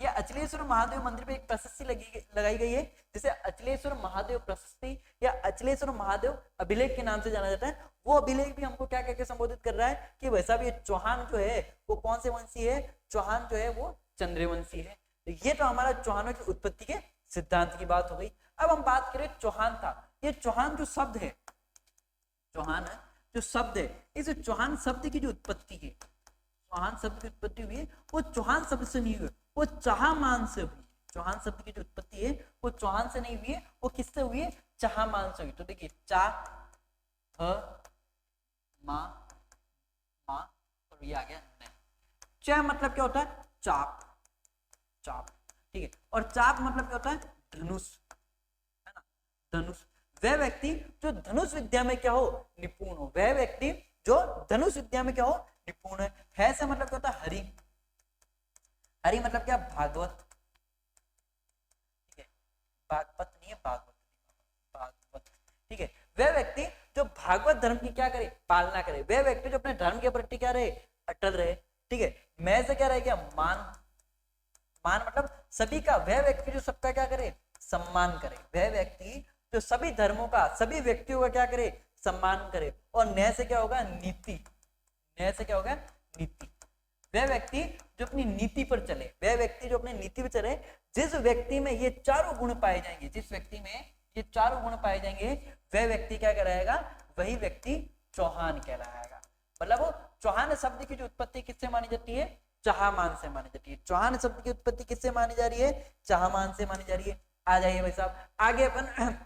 A: ये अचलेश्वर महादेव मंदिर पे एक प्रशस्ति लगाई गई है, जिसे अचलेश्वर महादेव प्रशस्ति या अचलेश्वर महादेव अभिलेख के नाम से जाना जाता है। वो अभिलेख भी हमको क्या कहकर संबोधित कर रहा है कि वैसा भी चौहान जो है वो कौन से वंशी है, चौहान जो है वो चंद्रवंशी है। ये तो हमारा चौहानों की उत्पत्ति के सिद्धांत की बात हो गई। अब हम बात करें चौहान था, ये चौहान जो शब्द है, चौहान है जो शब्द है, इस चौहान शब्द की जो उत्पत्ति है, चौहान शब्द की उत्पत्ति हुई है वो चौहान शब्द से नहीं हुई, वो चाहमान से हुई। चौहान शब्द की जो उत्पत्ति है वो चौहान से नहीं हुई है, वो किससे हुई है, चाहमान से हुई। तो देखिए चा मा मा और ये आ गया न। च मतलब क्या होता है, चाप, चाप, ठीक है। और चाप मतलब क्या होता है, धनुष, है ना, धनुष। वह व्यक्ति जो धनुष विद्या में क्या हो, निपुण हो, वह व्यक्ति जो धनुष विद्या में क्या हो, निपुण है से मतलब क्या होता है, हरि। हरि मतलब क्या, भागवत, ठीक है, भागवत नहीं है, भागवत, भागवत, ठीक है। वह व्यक्ति जो भागवत धर्म की क्या करे, पालना करे, वह व्यक्ति जो अपने धर्म के प्रति क्या रहे, अटल रहे, ठीक है। मैं से क्या रहेगा, मान, मान मतलब सभी का, वह व्यक्ति जो सबका क्या करे, सम्मान करे, वह व्यक्ति जो सभी धर्मों का, सभी व्यक्तियों का क्या करे, सम्मान करे। और न्याय से क्या होगा, नीति, न्याय से क्या होगा, नीति। वह व्यक्ति जो अपनी नीति पर चले, वह व्यक्ति जो अपनी नीति पर चले, जिस व्यक्ति में ये चारों गुण पाए जाएंगे, जिस व्यक्ति में ये चारों गुण पाए जाएंगे, वह व्यक्ति क्या कहलाएगा, वही व्यक्ति चौहान कहलाएगा। मतलब वो चौहान शब्द की जो उत्पत्ति किससे मानी जाती है, चाहमान से मानी जाती है। चौहान शब्द की उत्पत्ति किससे मानी जा रही है, चाहमान से मानी जा रही है। आ जाइए भाई साहब आगे अपन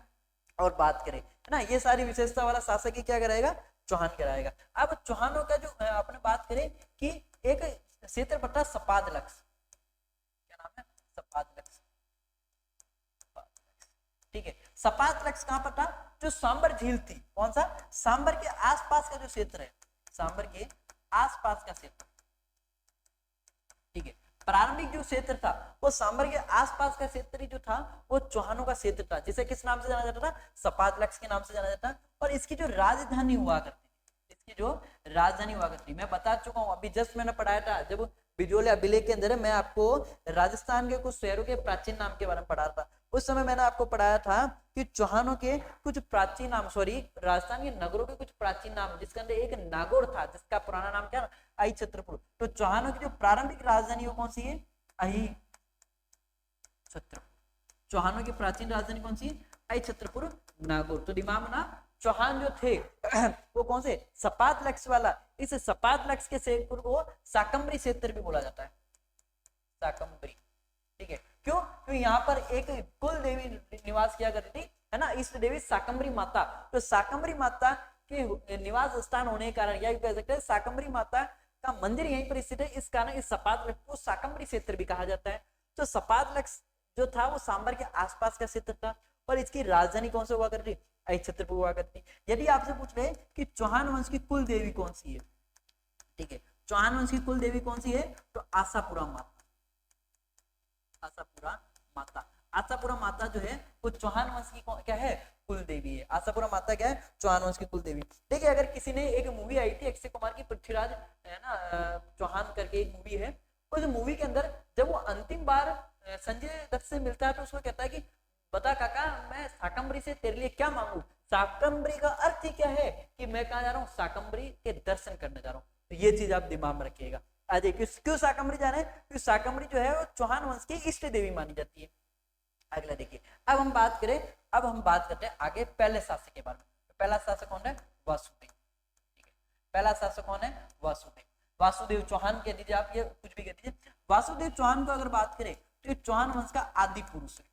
A: और बात करें, है ना, ये सारी विशेषता वाला शासक ही क्या कराएगा, चौहान कराएगा। अब चौहानों का जो अपने बात करें कि एक क्षेत्र पड़ता सपादलक्ष, क्या नाम है, सपादलक्ष, ठीक है। सपादलक्ष कहां पर था, जो सांबर झील थी, कौन सा, सांबर के आसपास का जो क्षेत्र है, सांबर के आसपास का क्षेत्र, ठीक है। प्रारंभिक जो क्षेत्र था वो सांबर के आसपास का क्षेत्र जो था वो चौहानों का क्षेत्र था, जिसे किस नाम से जाना जाता था, सपादलक्ष के नाम से जाना जाता। और इसकी जो राजधानी हुआ करती, इसकी जो राजधानी हुआ करती, मैं बता चुका हूं, अभी जस्ट मैंने पढ़ाया था, जब बिजोले अभिलेख के अंदर मैं आपको राजस्थान के कुछ शहरों के प्राचीन नाम के बारे में पढ़ा था। उस समय मैंने आपको पढ़ाया था कि चौहानों के कुछ प्राचीन नाम, सॉरी राजस्थान के नगरों के कुछ प्राचीन नाम, जिसके अंदर एक नागौर था जिसका पुराना नाम क्या, आई छत्रपुर। तो चौहानों की जो प्रारंभिक राजधानी वो कौन सी है, आई छत्रपुर। चौहानों की प्राचीन राजधानी कौन सी है, आई छत्रपुर नागौर। तो दिमाग में ना, चौहान जो थे वो कौन से, सपादलक्ष वाला, इस सपादलक्ष के क्षेत्र को शाकंभरी क्षेत्र भी बोला जाता है, शाकंभरी, ठीक है। क्यों, क्योंकि यहाँ पर एक कुल देवी निवास किया करती थी, है ना, इष्ट देवी शाकंभरी माता। तो शाकंभरी माता के निवास स्थान होने के कारण या कह सकते हैं शाकंभरी माता का मंदिर यहीं पर स्थित है, इस कारण इस सपादलक्ष को शाकंभरी क्षेत्र भी कहा जाता है। तो सपादलक्ष जो था वो सांबर के आसपास का क्षेत्र था और इसकी राजधानी कौन से हुआ करती, आई छत्रपुर हुआ करती। यदि आपसे पूछ रहे कि चौहान वंश की कुल देवी कौन सी है, ठीक है, चौहान वंश की कुल देवी कौन सी है, तो आशापुरा माता, आशापुरा माता। आशापुरा माता जो है वो चौहान वंश की क्या है, कुल देवी है। आशापुरा माता क्या है, चौहान वंश की कुल देवी। देखिए अगर किसी ने, एक मूवी आई थी अक्षय कुमार की, पृथ्वीराज है ना चौहान करके एक मूवी है, उस मूवी के अंदर जब वो अंतिम बार संजय दत्त से मिलता है तो उसको कहता है कि बता काका मैं शाकंभरी से तेरे लिए क्या मांगू। शाकंभरी का अर्थ ही क्या है कि मैं कहाँ जा रहा हूँ, शाकंभरी के दर्शन करने जा रहा हूँ। तो ये चीज आप दिमाग में रखिएगा। आज क्यों शाकंभरी जा रहे हैं, क्योंकि शाकंभरी जो है वो चौहान वंश की इष्ट देवी मानी जाती है। अगला देखिए, अब हम बात करें, अब हम बात करते हैं आगे पहले शासक के बारे में। तो पहला शासक कौन है, वासुदेव, ठीक है। पहला शासक कौन है, वासुदेव। वासुदेव चौहान कह दीजिए, आप ये कुछ भी कह दीजिए। वासुदेव चौहान को अगर बात करें तो ये चौहान वंश का आदि पुरुष है।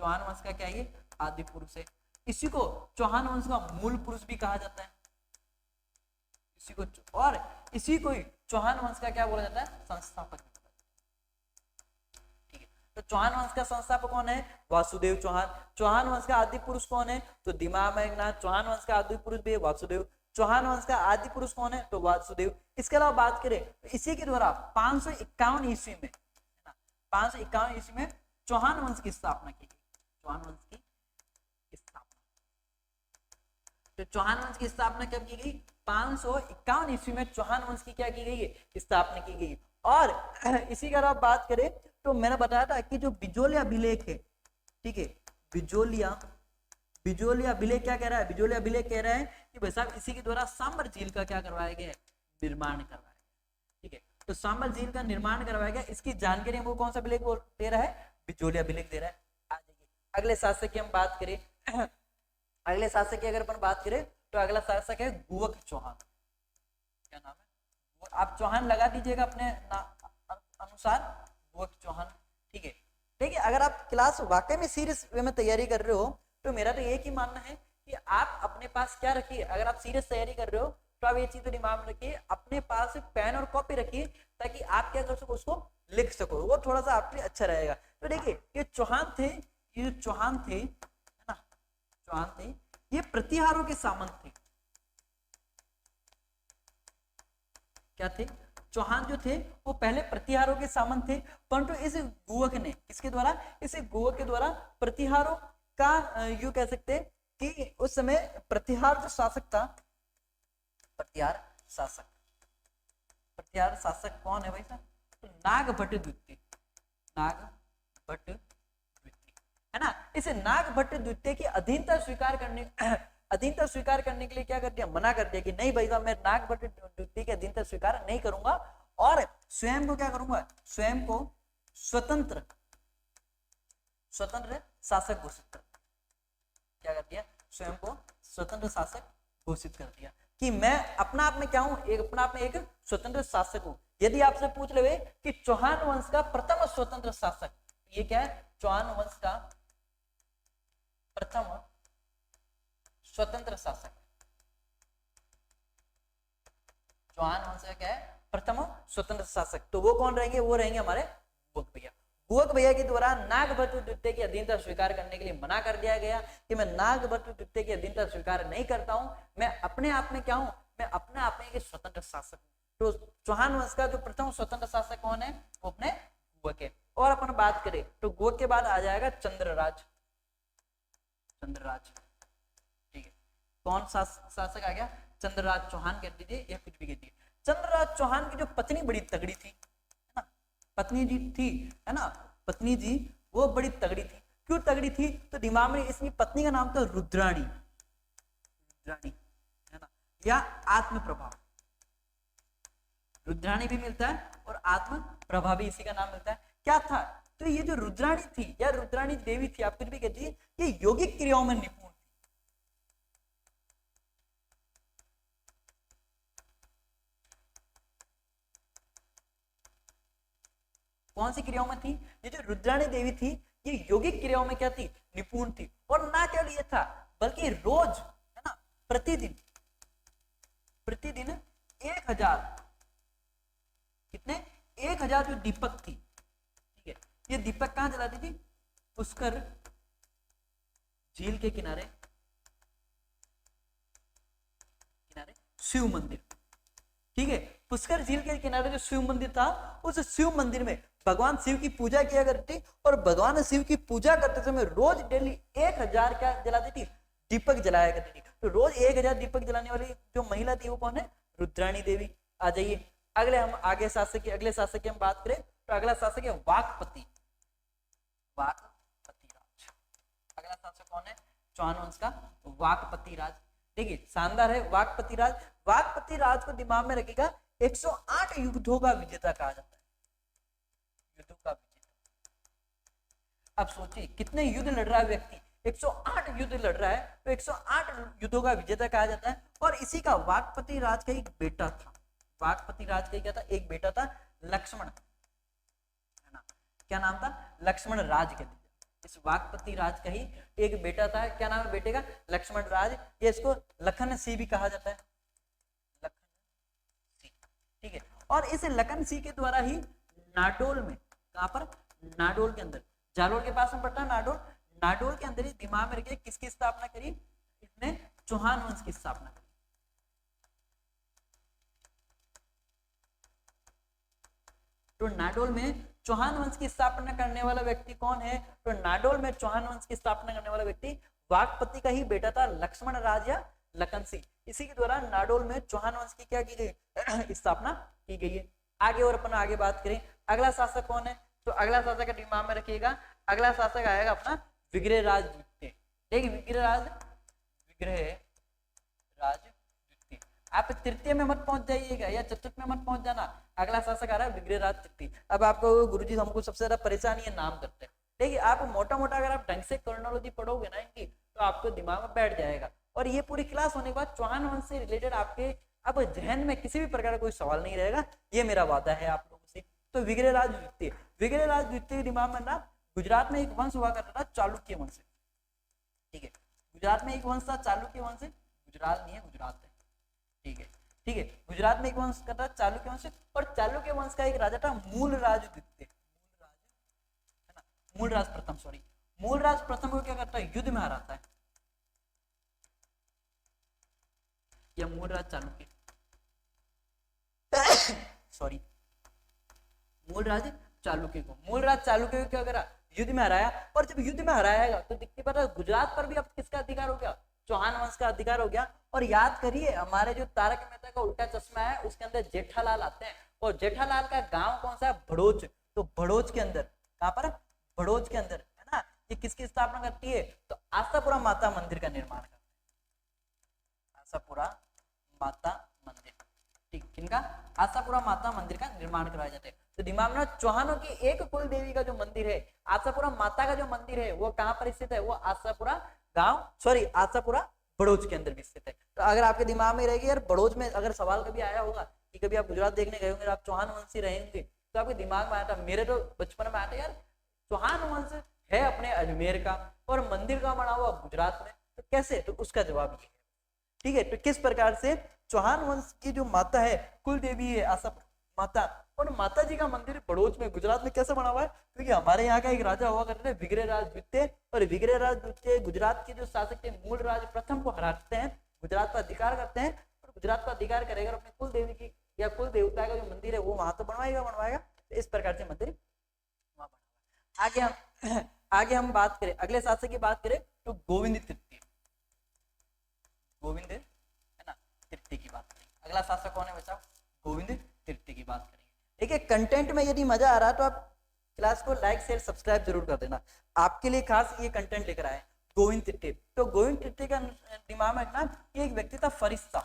A: चौहान वंश का क्या है, आदि पुरुष है। इसी को चौहान वंश का मूल पुरुष भी कहा जाता है, इसी को, और इसी को ही चौहान वंश का क्या बोला जाता है, संस्थापक। ठीक है, तो चौहान वंश का संस्थापक कौन है, वासुदेव चौहान। चौहान वंश का आदि पुरुष कौन है, तो दिमाग में ना, चौहान वंश का आदि पुरुष भी है वासुदेव। चौहान वंश का आदि पुरुष कौन है, तो वासुदेव। इसके अलावा बात करें तो इसी के द्वारा 551 ईस्वी में, 551 ईस्वी में चौहान वंश की स्थापना की गई। चौहान वंश की स्थापना, तो चौहान वंश की स्थापना कब की गई, 551 ईस्वी में चौहान वंश की क्या की गई है, स्थापना की गई। और इसी का आप बात करें तो मैंने बताया था कि जो बिजोलिया अभिलेख है, ठीक है, बिजोलिया अभिलेख क्या कह रहा है, बिजोलिया अभिलेख कह रहा है कि भाई साहब इसी के द्वारा सांबर झील का क्या करवाया गया है, निर्माण करवाया गया, ठीक है। तो सांबर झील का निर्माण करवाया गया, इसकी जानकारी हमको कौन सा अभिलेख दे रहा है, बिजोलिया अभिलेख दे रहा है। आ जाइए अगले शासक की हम बात करें। अगले शासक की अगर अपन बात करें तो अगला शासक है गुवक चौहान। क्या नाम है, आप चौहान लगा दीजिएगा अपने अनुसार, गुवक चौहान, ठीक है। देखिए अगर आप क्लास वाकई में सीरियस वे में तैयारी कर रहे हो तो मेरा तो एक ही मानना है कि आप अपने पास क्या रखिए, अगर आप सीरियस तैयारी कर रहे हो तो आप ये चीज तो दिमाग में रखिए, अपने पास पेन और कॉपी रखिए ताकि आप क्या कर सको, उसको लिख सको, वो थोड़ा सा आपके लिए अच्छा रहेगा। तो देखिए ये चौहान थे, ये चौहान थे, है ना, चौहान थे, ये प्रतिहारों के सामंत थे। क्या थे, चौहान जो थे वो पहले प्रतिहारों के सामंत थे, परंतु इस गुवक ने, इसके द्वारा, इस गुवक के द्वारा प्रतिहारों का यूं कह सकते हैं कि उस समय प्रतिहार जो शासक था, प्रतिहार शासक कौन है भाई साहब, तो नागभट्ट द्वितीय, नागभट्ट द्वितीय, है ना। इसे नागभट्ट द्वितीय की अधीनता स्वीकार करने के लिए क्या कर दिया, मना कर दिया कि नहीं भाई साहब मैं नागभट्ट द्वितीय की अधीनता स्वीकार नहीं करूंगा और स्वयं को क्या करूंगा, स्वयं को स्वतंत्र शासक घोषित कर, क्या कर दिया, स्वयं को स्वतंत्र शासक घोषित कर दिया कि मैं अपना आप में क्या हूं, अपना आप में एक स्वतंत्र शासक हूं। यदि आपसे पूछ ले कि चौहान वंश का प्रथम स्वतंत्र शासक, ये क्या है, चौहान वंश का प्रथम स्वतंत्र शासक, चौहान वंश का क्या है, प्रथम स्वतंत्र शासक, तो वो कौन रहेंगे, वो रहेंगे हमारे गुवक भैया। गुवक भैया के द्वारा नागभट्ट द्वितीय की अधीनता स्वीकार करने के लिए मना कर दिया गया कि मैं नागभट्ट द्वितीय की अधीनता स्वीकार नहीं करता हूं, मैं अपने आप में क्या हूं, मैं अपने आप में एक स्वतंत्र शासक हूं। तो चौहान वंश का जो प्रथम स्वतंत्र शासक कौन है, वो अपने गुवक है। और अपन बात करें तो गुवक के बाद आ जाएगा चंद्रराज, ठीक है, कौन शासक आ गया, चंद्रराज चौहान कह दीजिए या कुछ भी कह दीजिए। चंद्रराज चौहान की जो पत्नी बड़ी तगड़ी थी, है ना, पत्नी जी थी, है ना, पत्नी जी वो बड़ी तगड़ी थी। क्यों तगड़ी थी, तो दिमाग में इसकी पत्नी का नाम था रुद्राणी, है ना, या आत्मप्रभा, रुद्राणी भी मिलता है और आत्म प्रभा भी इसी का नाम मिलता है। क्या था, तो ये जो रुद्राणी थी या रुद्राणी देवी थी, आप कुछ भी कहती, ये यौगिक क्रियाओं में निपुण, कौन सी क्रियाओं में थी, ये जो रुद्राणी देवी थी ये यौगिक क्रियाओं में क्या थी, निपुण थी। और ना केवल ये था बल्कि रोज, है ना, प्रतिदिन 1000, कितने, 1000 जो दीपक थी, ठीक है, ये दीपक कहां जलाती थी, पुष्कर झील के किनारे शिव मंदिर, ठीक है, पुष्कर झील के किनारे जो शिव मंदिर था, उस शिव मंदिर में भगवान शिव की पूजा किया करती और भगवान शिव की पूजा करते समय रोज डेली 1000 क्या जलाती थी, दीपक जलाया करती थी। तो रोज 1000 दीपक जलाने वाली जो महिला थी वो कौन है, रुद्राणी देवी। आ जाइए अगले हम अगले शासक की हम बात करें तो अगला शासक है वाकपति राज। अगला शासक कौन है, चौहान वंश का वाकपति राज। देखिए शानदार है वाकपति राज को दिमाग में रखिएगा, 108 युद्धों का विजेता कहा जाता है, युद्धों का विजेता। अब सोचिए कितने युद्ध लड़ रहा है व्यक्ति, 108 युद्ध लड़ रहा है, तो 108 युद्धों का विजेता कहा जाता है। और इसी का वाकपति राज का एक बेटा था, वाकपति राज का क्या था, एक बेटा था लक्ष्मण, है ना, क्या नाम था, लक्ष्मण राज कहते हैं। इस वाकपति राज का ही एक बेटा था, क्या नाम है बेटे का, लक्ष्मण राज। ये इसको लखन सिंह भी कहा जाता है, लखन सिंह, ठीक है। और इस लखन सिंह के द्वारा ही नाडोल में, कहां पर, नाडोल के अंदर, जालोर के पास में पड़ता है नाडोल, नाडोल के अंदर ही दिमाग में रखिए किसकी स्थापना करी, इसने चौहान वंश की स्थापना करी। तो नाडोल में चौहान वंश की स्थापना करने वाला व्यक्ति कौन है, तो नाडोल में चौहान वंश की स्थापना करने वाला व्यक्ति वाकपति का ही बेटा था लक्ष्मण राज या लखन सिंह। इसी के द्वारा नाडोल में चौहान वंश की क्या की गई, स्थापना की गई है। आगे और अपन आगे बात करें, अगला शासक कौन है, तो अगला शासक का दिमाग में रखिएगा, अगला शासक आएगा अपना विग्रहराज द्वितीय। ठीक है, विग्रहराज द्वितीय। आप तृतीय में मत पहुंच जाइएगा या चतुर्थ में मत पहुंच जाना, अगला शासक आ रहा है विग्रहराज तृतीय। अब आपको गुरुजी हमको सबसे ज्यादा परेशानी है नाम करते हैं, देखिए आप मोटा मोटा अगर आप ढंग से क्रोनोलॉजी पढ़ोगे ना इनकी तो आपको दिमाग में बैठ जाएगा। और ये पूरी क्लास होने के बाद चौहान वंश से रिलेटेड आपके अब जहन में किसी भी प्रकार का कोई सवाल नहीं रहेगा, ये मेरा वादा है आप लोगों से। तो विग्रहराज द्वितीय, विग्रहराज द्वितीय दिमाग में ना गुजरात में एक वंश हुआ करता था चालुक्य वंश। ठीक है, गुजरात में एक वंश था चालुक्य वंश, गुजरात नहीं है गुजरात है। ठीक है, ठीक है, गुजरात में एक वंश का था चालुक्य वंश, और चालुक्य वंश का एक राजा था मूलराज द्वितीय, मूलराज प्रथम, सॉरी मूलराज प्रथम को क्या करता है, युद्ध में हराता है, या मूलराज चालुक्य सॉरी मूलराज चालुक्य को क्या करा, युद्ध में हराया। और जब युद्ध में हराया तो दिखती पता गुजरात पर भी अब किसका अधिकार हो गया, चौहान वंश का अधिकार हो गया। और याद करिए हमारे जो तारक मेहता का उल्टा चश्मा है उसके अंदर जेठालाल आते हैं, और जेठालाल का गांव कौन सा है, भड़ोच। तो भड़ोच के अंदर, कहां पर, भड़ोच के अंदर है ना, ये किसकी स्थापना करती है, तो आशापुरा माता मंदिर का निर्माण करती है, आशापुरा माता मंदिर। ठीक, किनका, आशापुरा माता मंदिर का निर्माण कराया जाता है। तो दिमाग में चौहानों की एक कुल देवी का जो मंदिर है, आशापुरा माता का जो मंदिर है वो कहां पर स्थित है, वो आशापुरा गांव, सॉरी आशापुरा बड़ोच के अंदर भी स्थित है। तो अगर आपके दिमाग में रहेगी यार बड़ोच में, अगर सवाल कभी आया होगा कि कभी आप गुजरात देखने गए होंगे, आप चौहान वंशी रहेंगे, तो आपके दिमाग में आया था, मेरे तो बचपन में आया था यार चौहान वंश है अपने अजमेर का और मंदिर का बना हुआ गुजरात में, तो कैसे, तो उसका जवाब ये है। ठीक है, तो किस प्रकार से चौहान वंश की जो माता है कुल देवी है आशा माता, और माता जी का मंदिर बड़ोच में गुजरात में कैसे बना हुआ है, क्योंकि हमारे यहाँ का एक राजा हुआ करते थे विग्रहराज द्वितीय, और विग्रहराज द्वितीय गुजरात के जो शासक थे मूलराज प्रथम को हराते हैं, गुजरात पर अधिकार करते हैं, और गुजरात पर अधिकार करेगा अपने कुल देवी की या कुल देवता का जो मंदिर है वो वहां तो बनवाएगा। तो इस प्रकार से मंदिर वहां बना। आगे हम बात करें, अगले शासक की बात करें तो गोविंद तृतीय, गोविंद है ना तृतीय की बात करें। अगला शासक कौन है बच्चा, गोविंद तृतीय की बात करेंगे। देखिए कंटेंट में यदि मजा आ रहा तो आप क्लास को लाइक शेयर सब्सक्राइब जरूर कर देना, आपके लिए खास ये कंटेंट लेकर आए गोविंद तृतीय। तो गोविंद तृतीय का दिमाग में रखना, ये एक व्यक्ति था फरिश्ता,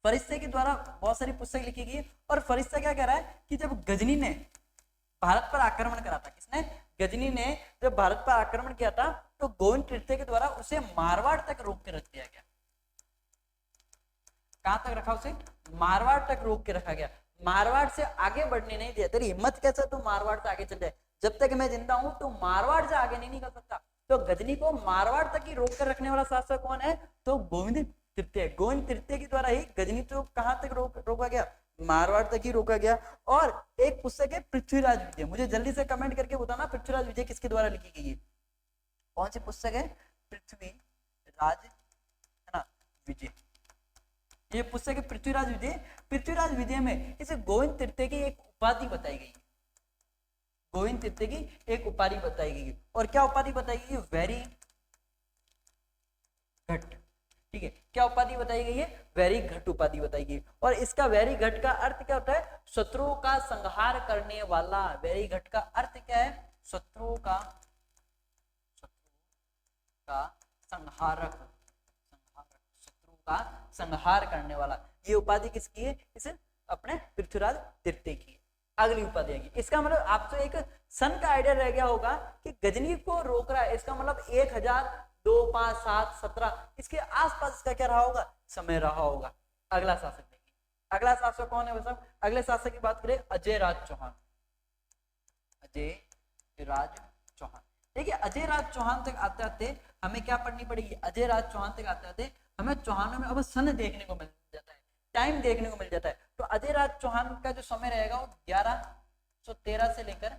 A: फरिश्ते के द्वारा बहुत सारी पुस्तक लिखी गई। और फरिश्ता क्या कह रहा है कि जब गजनी ने भारत पर आक्रमण करा था, किसने, गजनी ने जब भारत पर आक्रमण किया था, तो गोविंद तृतीय के द्वारा उसे मारवाड़ तक रोक के रख दिया गया। कहां तक रखा, उसे मारवाड़ तक रोक के रखा गया, मारवाड़ से आगे बढ़ने नहीं दिया। तेरी हिम्मत कैसे तू मारवाड़ से आगे चल जाए, जब तक मैं जिंदा हूं तो मारवाड़ से आगे नहीं निकल सकता। तो गजनी को मारवाड़ तक ही रोक कर रखने वाला शासक कौन है, तो गोविंद तृतीय। गोविंद तृतीय के द्वारा ही गजनी तो कहां तक रोका गया, मारवाड़ तक ही रोका गया। और एक पुस्तक है पृथ्वीराज विजय, मुझे जल्दी से कमेंट करके बताना पृथ्वीराज विजय किसके द्वारा लिखी गई है, कौन सी पुस्तक है, पृथ्वीराज है ना विजय, ये पुस्तक है पृथ्वीराज विजय। पृथ्वीराज विजय में इसे गोविंद तृतीय की एक उपाधि बताई गई, गोविंद तृतीय की एक उपाधि बताई गई। और क्या उपाधि बताई गई, वेरी घट। ठीक है, क्या उपाधि बताई गई है, वेरी घट उपाधि बताई गई। और इसका वेरी घट का अर्थ क्या होता है, शत्रुओं का संहार करने वाला। वेरी घट का अर्थ क्या है, शत्रुओं का संहारक, शत्रु का संहार करने वाला। ये उपाधि किसकी है, इसे अपने पृथ्वीराज तृतीय की। अगली उपाधि आएगी, इसका मतलब आपसे एक सन का आइडिया रह गया होगा कि गजनी को रोक रहा है, इसका मतलब 1000, 2, 5, 7, 17 इसके आसपास इसका क्या रहा होगा, समय रहा होगा। अगला शासक देखिए, अगला शासक कौन है साहब, अगले शासक की बात करें अजय राज चौहान, अजय राज चौहान। देखिए अजय राज चौहान तक आते आते हमें क्या पढ़नी पड़ेगी, अजय राज चौहान तक आते आते हमें चौहानों में अब सन देखने को मिल जाता है, टाइम देखने को मिल जाता है। तो अजय राज चौहान का जो समय रहेगा वो 1113 से लेकर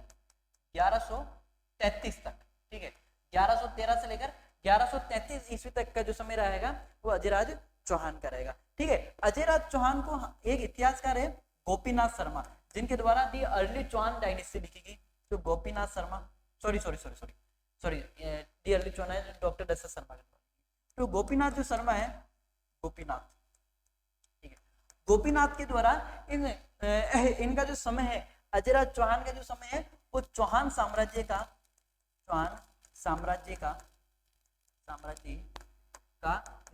A: 1133 तक। ठीक है, 1113 से लेकर 1133 ईस्वी तक का जो समय रहेगा वो अजय राज चौहान का रहेगा। ठीक है, अजय राज चौहान को एक इतिहासकार है गोपीनाथ शर्मा, जिनके द्वारा दी अर्ली चौहान डायनेस्टी लिखी गई। तो Gopinath Sharma, sorry the early Chauhan है डॉक्टर एस एस शर्मा। तो गोपीनाथ जो शर्मा है, गोपीनाथ, ठीक है, गोपीनाथ के द्वारा इनका जो समय है अजयराज चौहान का जो समय है वो चौहान साम्राज्य का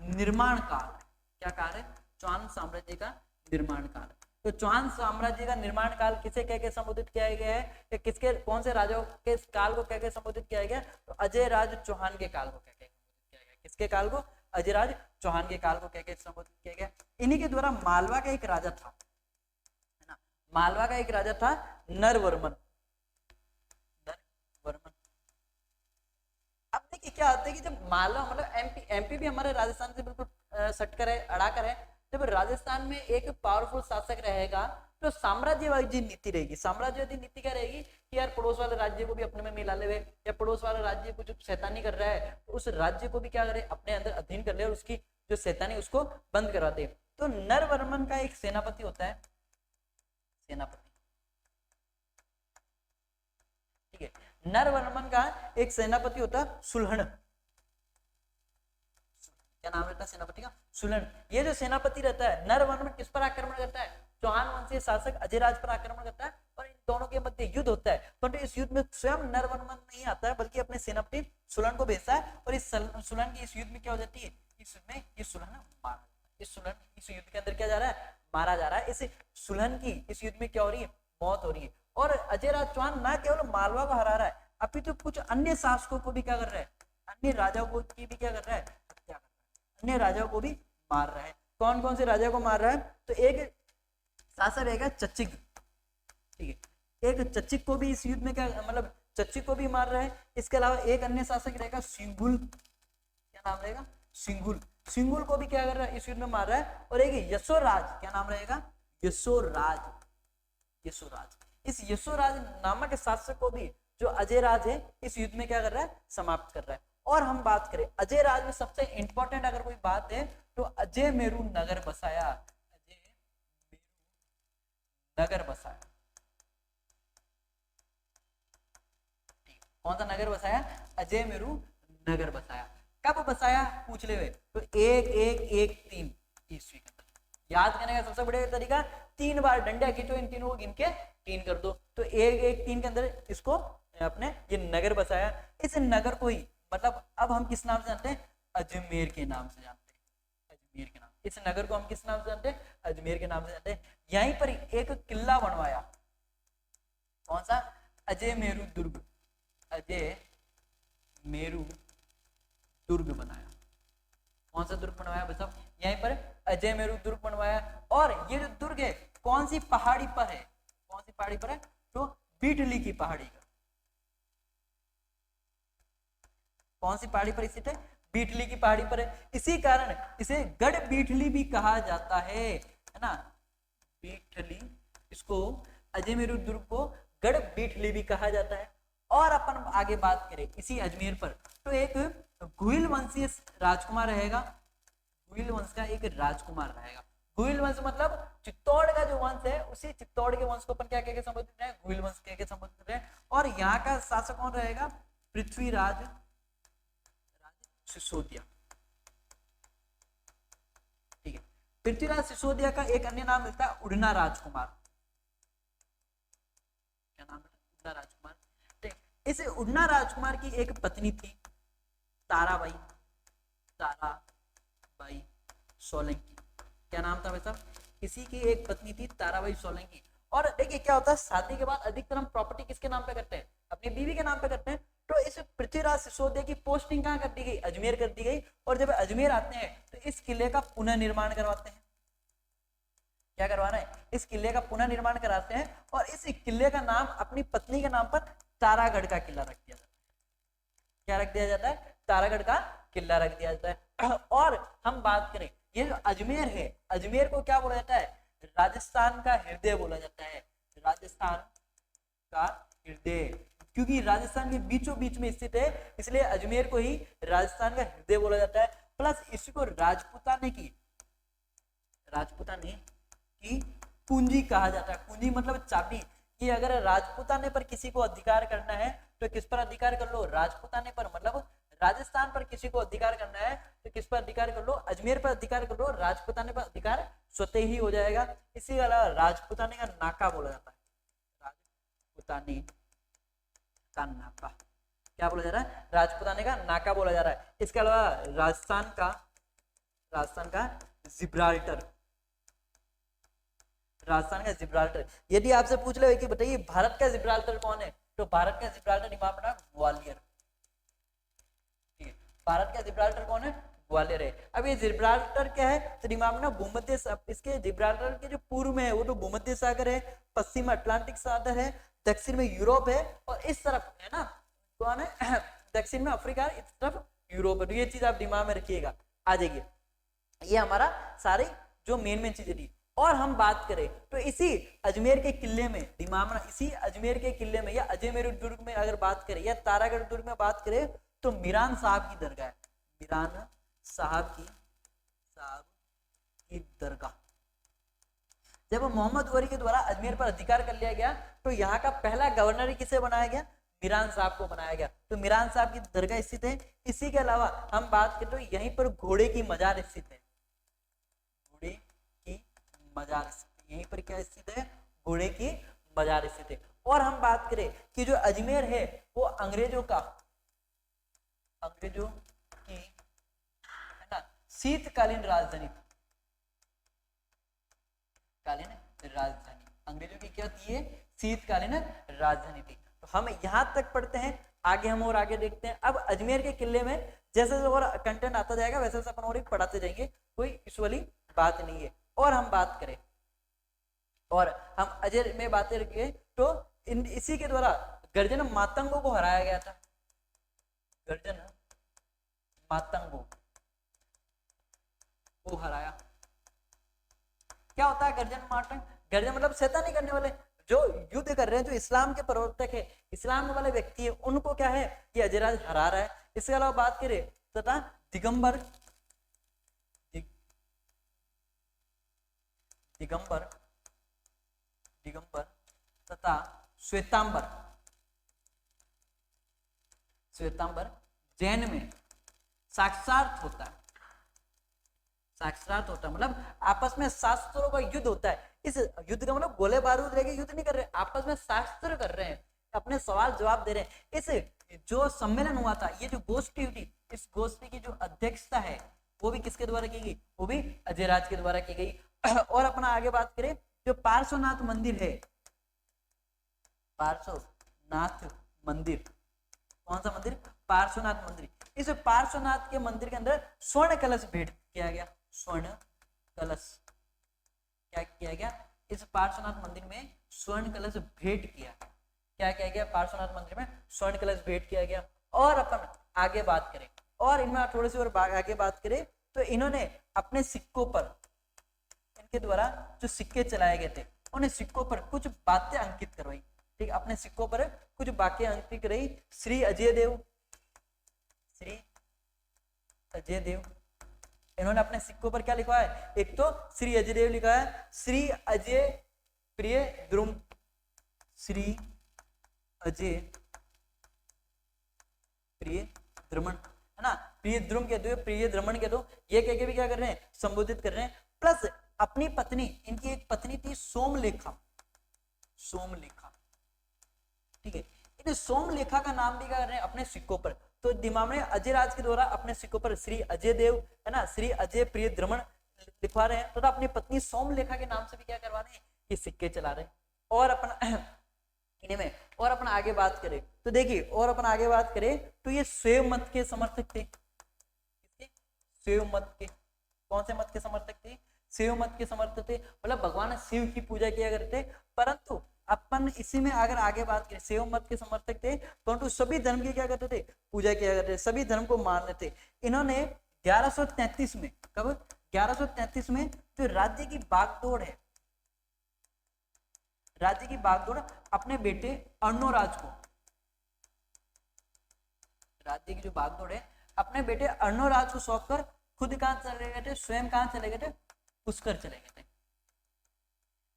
A: निर्माण काल है। क्या काल है? चौहान साम्राज्य का निर्माण काल। तो चौहान साम्राज्य का निर्माण काल किसे कह के संबोधित किया गया है, या किसके कौन से राजाओं के काल को कह के संबोधित किया गया? तो अजयराज चौहान के काल को कह के संबोधित किया गया। किसके काल को? अजयराज चौहान के काल को कह के संबोधित किया गया। इन्हीं के द्वारा मालवा का एक राजा था, है ना, मालवा का एक राजा था नरवर्मन। अब देखिए क्या होता है कि जब मालवा मतलब एमपी भी हमारे राजस्थान से बिल्कुल सट कर है, अड़ा कर है। जब राजस्थान में एक पावरफुल शासक रहेगा तो साम्राज्यवादी नीति रहेगी। साम्राज्यवादी नीति क्या रहेगी कि यार पड़ोस वाले राज्य को भी अपने में मिला ले, या पड़ोस वाले राज्य को जो शैतानी कर रहा है तो उस राज्य को भी क्या करे, अपने अंदर अधीन कर ले और उसकी जो शैतानी उसको बंद करा दे। तो नरवर्मन का एक सेनापति होता है, सेनापति, ठीक है। नरवर्मन का एक सेनापति होता है सुलहन। क्या नाम रहता है सेनापति का? सुलहन। ये जो सेनापति रहता है नरवर्मन किस पर आक्रमण करता है? चौहान वंशीय शासक अजयराज पर आक्रमण करता है और इन दोनों के मध्य युद्ध होता है। परंतु इस युद्ध में स्वयं नरवर्मन नहीं आता है बल्कि अपने सेनापति सुलहन को भेजता है और इस सुलहन की इस युद्ध में क्या हो जाती है? इस युद्ध में ये सुलहन मारा, इस सुलहन इस युद्ध के अंदर क्या जा रहा है? मारा जा रहा है। इस सुलहन की इस युद्ध में क्या हो रही है? मौत हो रही है। और अजयराज चौहान ना केवल मालवा को हरा रहा है, अभी तो कुछ अन्य शासकों को भी क्या कर रहा है? अन्य राजाओं को की भी क्या कर रहा है? हत्या कर रहा है, अन्य राजाओं को भी मार रहा है। कौन कौन से राजा को मार रहा है? तो एक शासक रहेगा चचिक, ठीक है, एक चचिक को भी इस युद्ध में क्या मतलब चचिक को भी मार रहा है। इसके अलावा एक अन्य शासक रहेगा सिंघुल। क्या नाम रहेगा? सिंघुल। सिंघुल को भी क्या कर रहा है? इस युद्ध में मार रहा है। और एक यशोराज, क्या नाम रहेगा? यशोराज। यशोराज, इस यशोराज नामक शासक को भी जो अजयराज है इस युद्ध में क्या कर रहा है? समाप्त कर रहा है। और हम बात करें अजयराज में सबसे इंपॉर्टेंट अगर कोई बात है तो अजय मेरू नगर बसाया। अजय मेरू नगर बसाया। कौन सा नगर बसाया? अजय मेरू नगर बसाया। कब बसाया? पूछ ले हुए तो 1113 ईस्वी के अंदर। याद करने का सबसे बड़ा तरीका 3 बार डंडा खींचो, इन तीनों को गिन के 3 कर दो। तो 1113 के अंदर इसको अपने ये नगर बसाया। इस नगर को ही मतलब अब हम किस नाम से जानते हैं? अजमेर के नाम से जानते हैं। अजमेर के नाम, इस नगर को हम किस नाम से जानते हैं? अजमेर के नाम से जानते हैं। यहीं पर एक किला बनवाया। कौन सा? अजय मेरू दुर्ग। अजय मेरू दुर्ग बनाया। कौन सा दुर्ग बनवाया भाई साहब? यहीं पर अजय मेरू दुर्ग बनवाया। और ये जो दुर्ग है कौन सी पहाड़ी पर है? कौन सी पहाड़ी पर है? तो बीटली की पहाड़ी पर। कौन सी पहाड़ी पर स्थित है? बीटली की पहाड़ी पर है। इसी कारण इसे गढ़ बीटली भी कहा जाता है ना? बीटली, इसको अजय मेरू दुर्ग को गढ़ बीटली भी कहा जाता है। और अपन आगे बात करें इसी अजमेर पर तो एक गुहिल वंशीय राजकुमार रहेगा। गुहिल वंश का एक राजकुमार रहेगा। गुहिल वंश मतलब चित्तौड़ का जो वंश है उसी चित्तौड़ के वंश को अपन क्या कह के संबोधित करें? गुहिल वंश कह के संबोधित करें। और यहाँ का शासक कौन रहेगा? पृथ्वीराज सिसोदिया। ठीक है, पृथ्वीराज सिसोदिया का एक अन्य नाम मिलता है उड़ना राजकुमार। क्या नाम है? उड़ना राजकुमार। ठीक, इस उड़ना राजकुमार की एक पत्नी थी ताराबाई। ताराबाई सोलंकी। क्या नाम था भाई साहब? किसी की एक पत्नी थी ताराबाई सोलंकी। और देखिए क्या होता है, शादी के बाद अधिकतर हम प्रॉपर्टी किसके नाम पे करते हैं? अपनी बीवी के नाम पे करते हैं। तो इस पृथ्वीराज सिसोदिया की पोस्टिंग कहाँ कर दी गई? अजमेर कर दी गई। और जब अजमेर आते हैं तो इस किले का पुनः निर्माण करवाते हैं। क्या करवाना है? इस किले का पुनः निर्माण कराते हैं और इस किले का नाम अपनी पत्नी के नाम पर तारागढ़ का किला रख दिया जाता है। क्या रख दिया जाता है? तारागढ़ का किला रख दिया जाता है। और हम बात करें ये जो अजमेर है, अजमेर को क्या बोला जाता है? राजस्थान का हृदय बोला जाता है। राजस्थान का हृदय, क्योंकि राजस्थान के बीचों बीच में स्थित है इसलिए अजमेर को ही राजस्थान का हृदय बोला जाता है। प्लस इसको राजपूताने की कुंजी कहा जाता है। कुंजी मतलब चाबी, कि अगर राजपूताने पर किसी को अधिकार करना है तो किस पर अधिकार कर लो? राजपूताने पर। मतलब राजस्थान पर किसी को अधिकार करना है तो किस पर अधिकार कर लो? अजमेर पर अधिकार कर लो। राजपूताने पर अधिकार स्वतः ही हो जाएगा। इसी के अलावा राजपूताने का नाका बोला जाता है। राजपुताने का नाका, क्या बोला जा रहा है, राजपुताने का नाका बोला जा रहा है। इसके अलावा राजस्थान का जिब्राल्टर, राजस्थान का जिब्राल्टर। यदि आपसे पूछ ले कि बताइए भारत का जिब्राल्टर कौन है, तो भारत का जिब्राल्टर इमाम ग्वालियर, ठीक है, भारत का जिब्राल्टर कौन है, ग्वालियर है। अब ये जिब्राल्टर क्या है, तो इमाम भूमध्य, इसके जिब्राल्टर के जो पूर्व में है वो तो भूमध्य सागर है, पश्चिम अटलांटिक सागर है, दक्षिण में यूरोप है, और इस तरफ है ना कौन है, दक्षिण में अफ्रीका, इस तरफ यूरोप है। तो ये चीज आप दिमाग में रखिएगा, आ जाइए। ये हमारा सारी जो मेन चीजें थी। और हम बात करें तो इसी अजमेर के किले में, दिमाग में इसी अजमेर के किले में या अजमेर दुर्ग में अगर बात करें या तारागढ़ दुर्ग में बात करें तो मीरान साहब की दरगाह है, मीरान साहब की दरगाह। जब मोहम्मद गौरी के द्वारा अजमेर पर अधिकार कर लिया गया तो यहाँ का पहला गवर्नर किसे बनाया गया, मीरान साहब को बनाया गया। तो मीरान साहब की दरगाह स्थित है। इसी के अलावा हम बात करें तो यहीं पर घोड़े की मजार स्थित है, घोड़े की मजार स्थित है, यहीं पर क्या स्थित है, घोड़े की मजार स्थित है। और हम बात करें कि जो अजमेर है वो अंग्रेजों की है ना शीतकालीन राजधानी, अंग्रेजों की क्या थी, शीतकालीन राजधानी थी। तो हम यहां तक पढ़ते हैं, आगे हम और आगे देखते हैं। अब अजमेर के किले में जैसे और कंटेंट आता जाएगा वैसे वैसे अपन और एक पढ़ाते जाएंगे, कोई इस वाली बात नहीं है। और हम बात करें और हम अजमेर में बातें रखें तो इसी के द्वारा गर्जन मातंगों को हराया गया था, गर्जन मातंगों को हराया। क्या होता है गर्जन मातंग, गर्जन मतलब शैतानी करने वाले, जो युद्ध कर रहे हैं, जो इस्लाम के प्रवर्तक है, इस्लाम वाले व्यक्ति है, उनको क्या है कि अजयराज हरा रहा है। इसके अलावा बात करें तथा दिगंबर तथा श्वेतांबर जैन में साक्षात होता है, मतलब आपस में शास्त्रों का युद्ध होता है। इस युद्ध का मतलब गोले बारूद लेके युद्ध नहीं कर रहे, आपस में शास्त्र कर रहे हैं, अपने सवाल जवाब दे रहे हैं। इस जो सम्मेलन हुआ था, ये जो गोष्ठी हुई, इस गोष्ठी की जो अध्यक्षता है वो भी किसके द्वारा की गई, वो भी अजयराज के द्वारा की गई। और अपना आगे बात करें जो पार्श्वनाथ मंदिर है, पार्श्वनाथ मंदिर, कौन सा मंदिर, पार्श्वनाथ मंदिर। इस पार्श्वनाथ के मंदिर के अंदर स्वर्ण कलश भेंट किया गया, स्वर्ण कलश क्या किया गया, इस पार्श्वनाथ मंदिर में स्वर्ण कलश भेंट किया, क्या किया गया, पार्श्वनाथ मंदिर में स्वर्ण कलश भेंट किया गया। और अपन आगे बात करें और इनमें थोड़ी सी और आगे बात करें तो इन्होंने अपने सिक्कों पर, इनके द्वारा जो सिक्के चलाए गए थे उन्हें सिक्कों पर कुछ बातें अंकित करवाई, ठीक, अपने सिक्कों पर कुछ बातें अंकित कराई। श्री अजय देव, इन्होंने अपने सिक्कों पर क्या लिखा है, एक तो श्री अजय देव लिखा है, श्री अजय प्रिय द्रुम, श्री अजय प्रिय द्रमण, है ना, प्रिय द्रुम कह दो, प्रिय द्रमण कह दो, ये कह के भी क्या कर रहे हैं, संबोधित कर रहे हैं। प्लस अपनी पत्नी, इनकी एक पत्नी थी सोमलेखा, ठीक है, इन्हें सोमलेखा का नाम भी क्या कर रहे हैं अपने सिक्कों पर। तो दिमाग में अजयराज के द्वारा अपने सिक्कों पर श्री अजय देव, है ना, श्री अजय प्रिय द्रमण लिखवा रहे हैं, तो अपनी पत्नी सोमलेखा के नाम से भी क्या करवा रहे हैं, ये सिक्के चला रहे हैं। और अपन इनमें और अपन आगे बात करें तो देखिए, और अपन आगे बात करें तो ये शैव मत के समर्थक थे, शैव मत के, कौन से मत के समर्थक थे, शिव मत के समर्थक थे, मतलब भगवान शिव की पूजा किया करते। परंतु अपन इसी में अगर आगे बात करें, शिव मत के समर्थक थे परंतु सभी धर्म की क्या करते थे, पूजा किया करते थे, सभी धर्म को मानते थे। इन्होंने 1133 में, कब, 1133 में जो राज्य की बागडोर है, राज्य की बागडोर अपने बेटे अर्णोराज को, राज्य की जो बागडोर है अपने बेटे अर्णोराज को सौंपकर खुद कहां चले गए थे, स्वयं कहां चले गए थे, पुष्कर चले गए थे।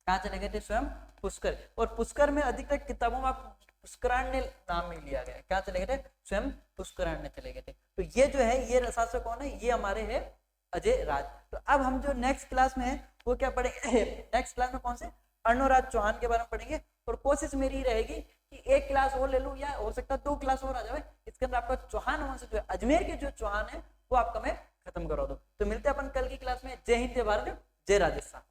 A: कहां चले गए थे, स्वयं पुष्कर। और पुष्कर में अधिकतर किताबों में पुष्कराण्य नाम नहीं लिया गया, क्या चले गए थे, स्वयं पुष्कराण्य चले गए थे। तो ये जो है ये शासक कौन है, ये हमारे है अजय राज। तो अब हम जो नेक्स्ट क्लास में है वो क्या पढ़ेंगे, नेक्स्ट क्लास में कौन से, अर्णोराज चौहान के बारे में पढ़ेंगे। और कोशिश मेरी रहेगी कि एक क्लास और ले लूं या हो सकता है 2 क्लास और आ जाए, इसके अंदर आपका चौहान वंश जो है, अजमेर के जो चौहान है वो आपका मैं खत्म करा दूं। तो मिलते हैं अपन कल की क्लास में। जय हिंद, जय भारत, जय राजस्थान।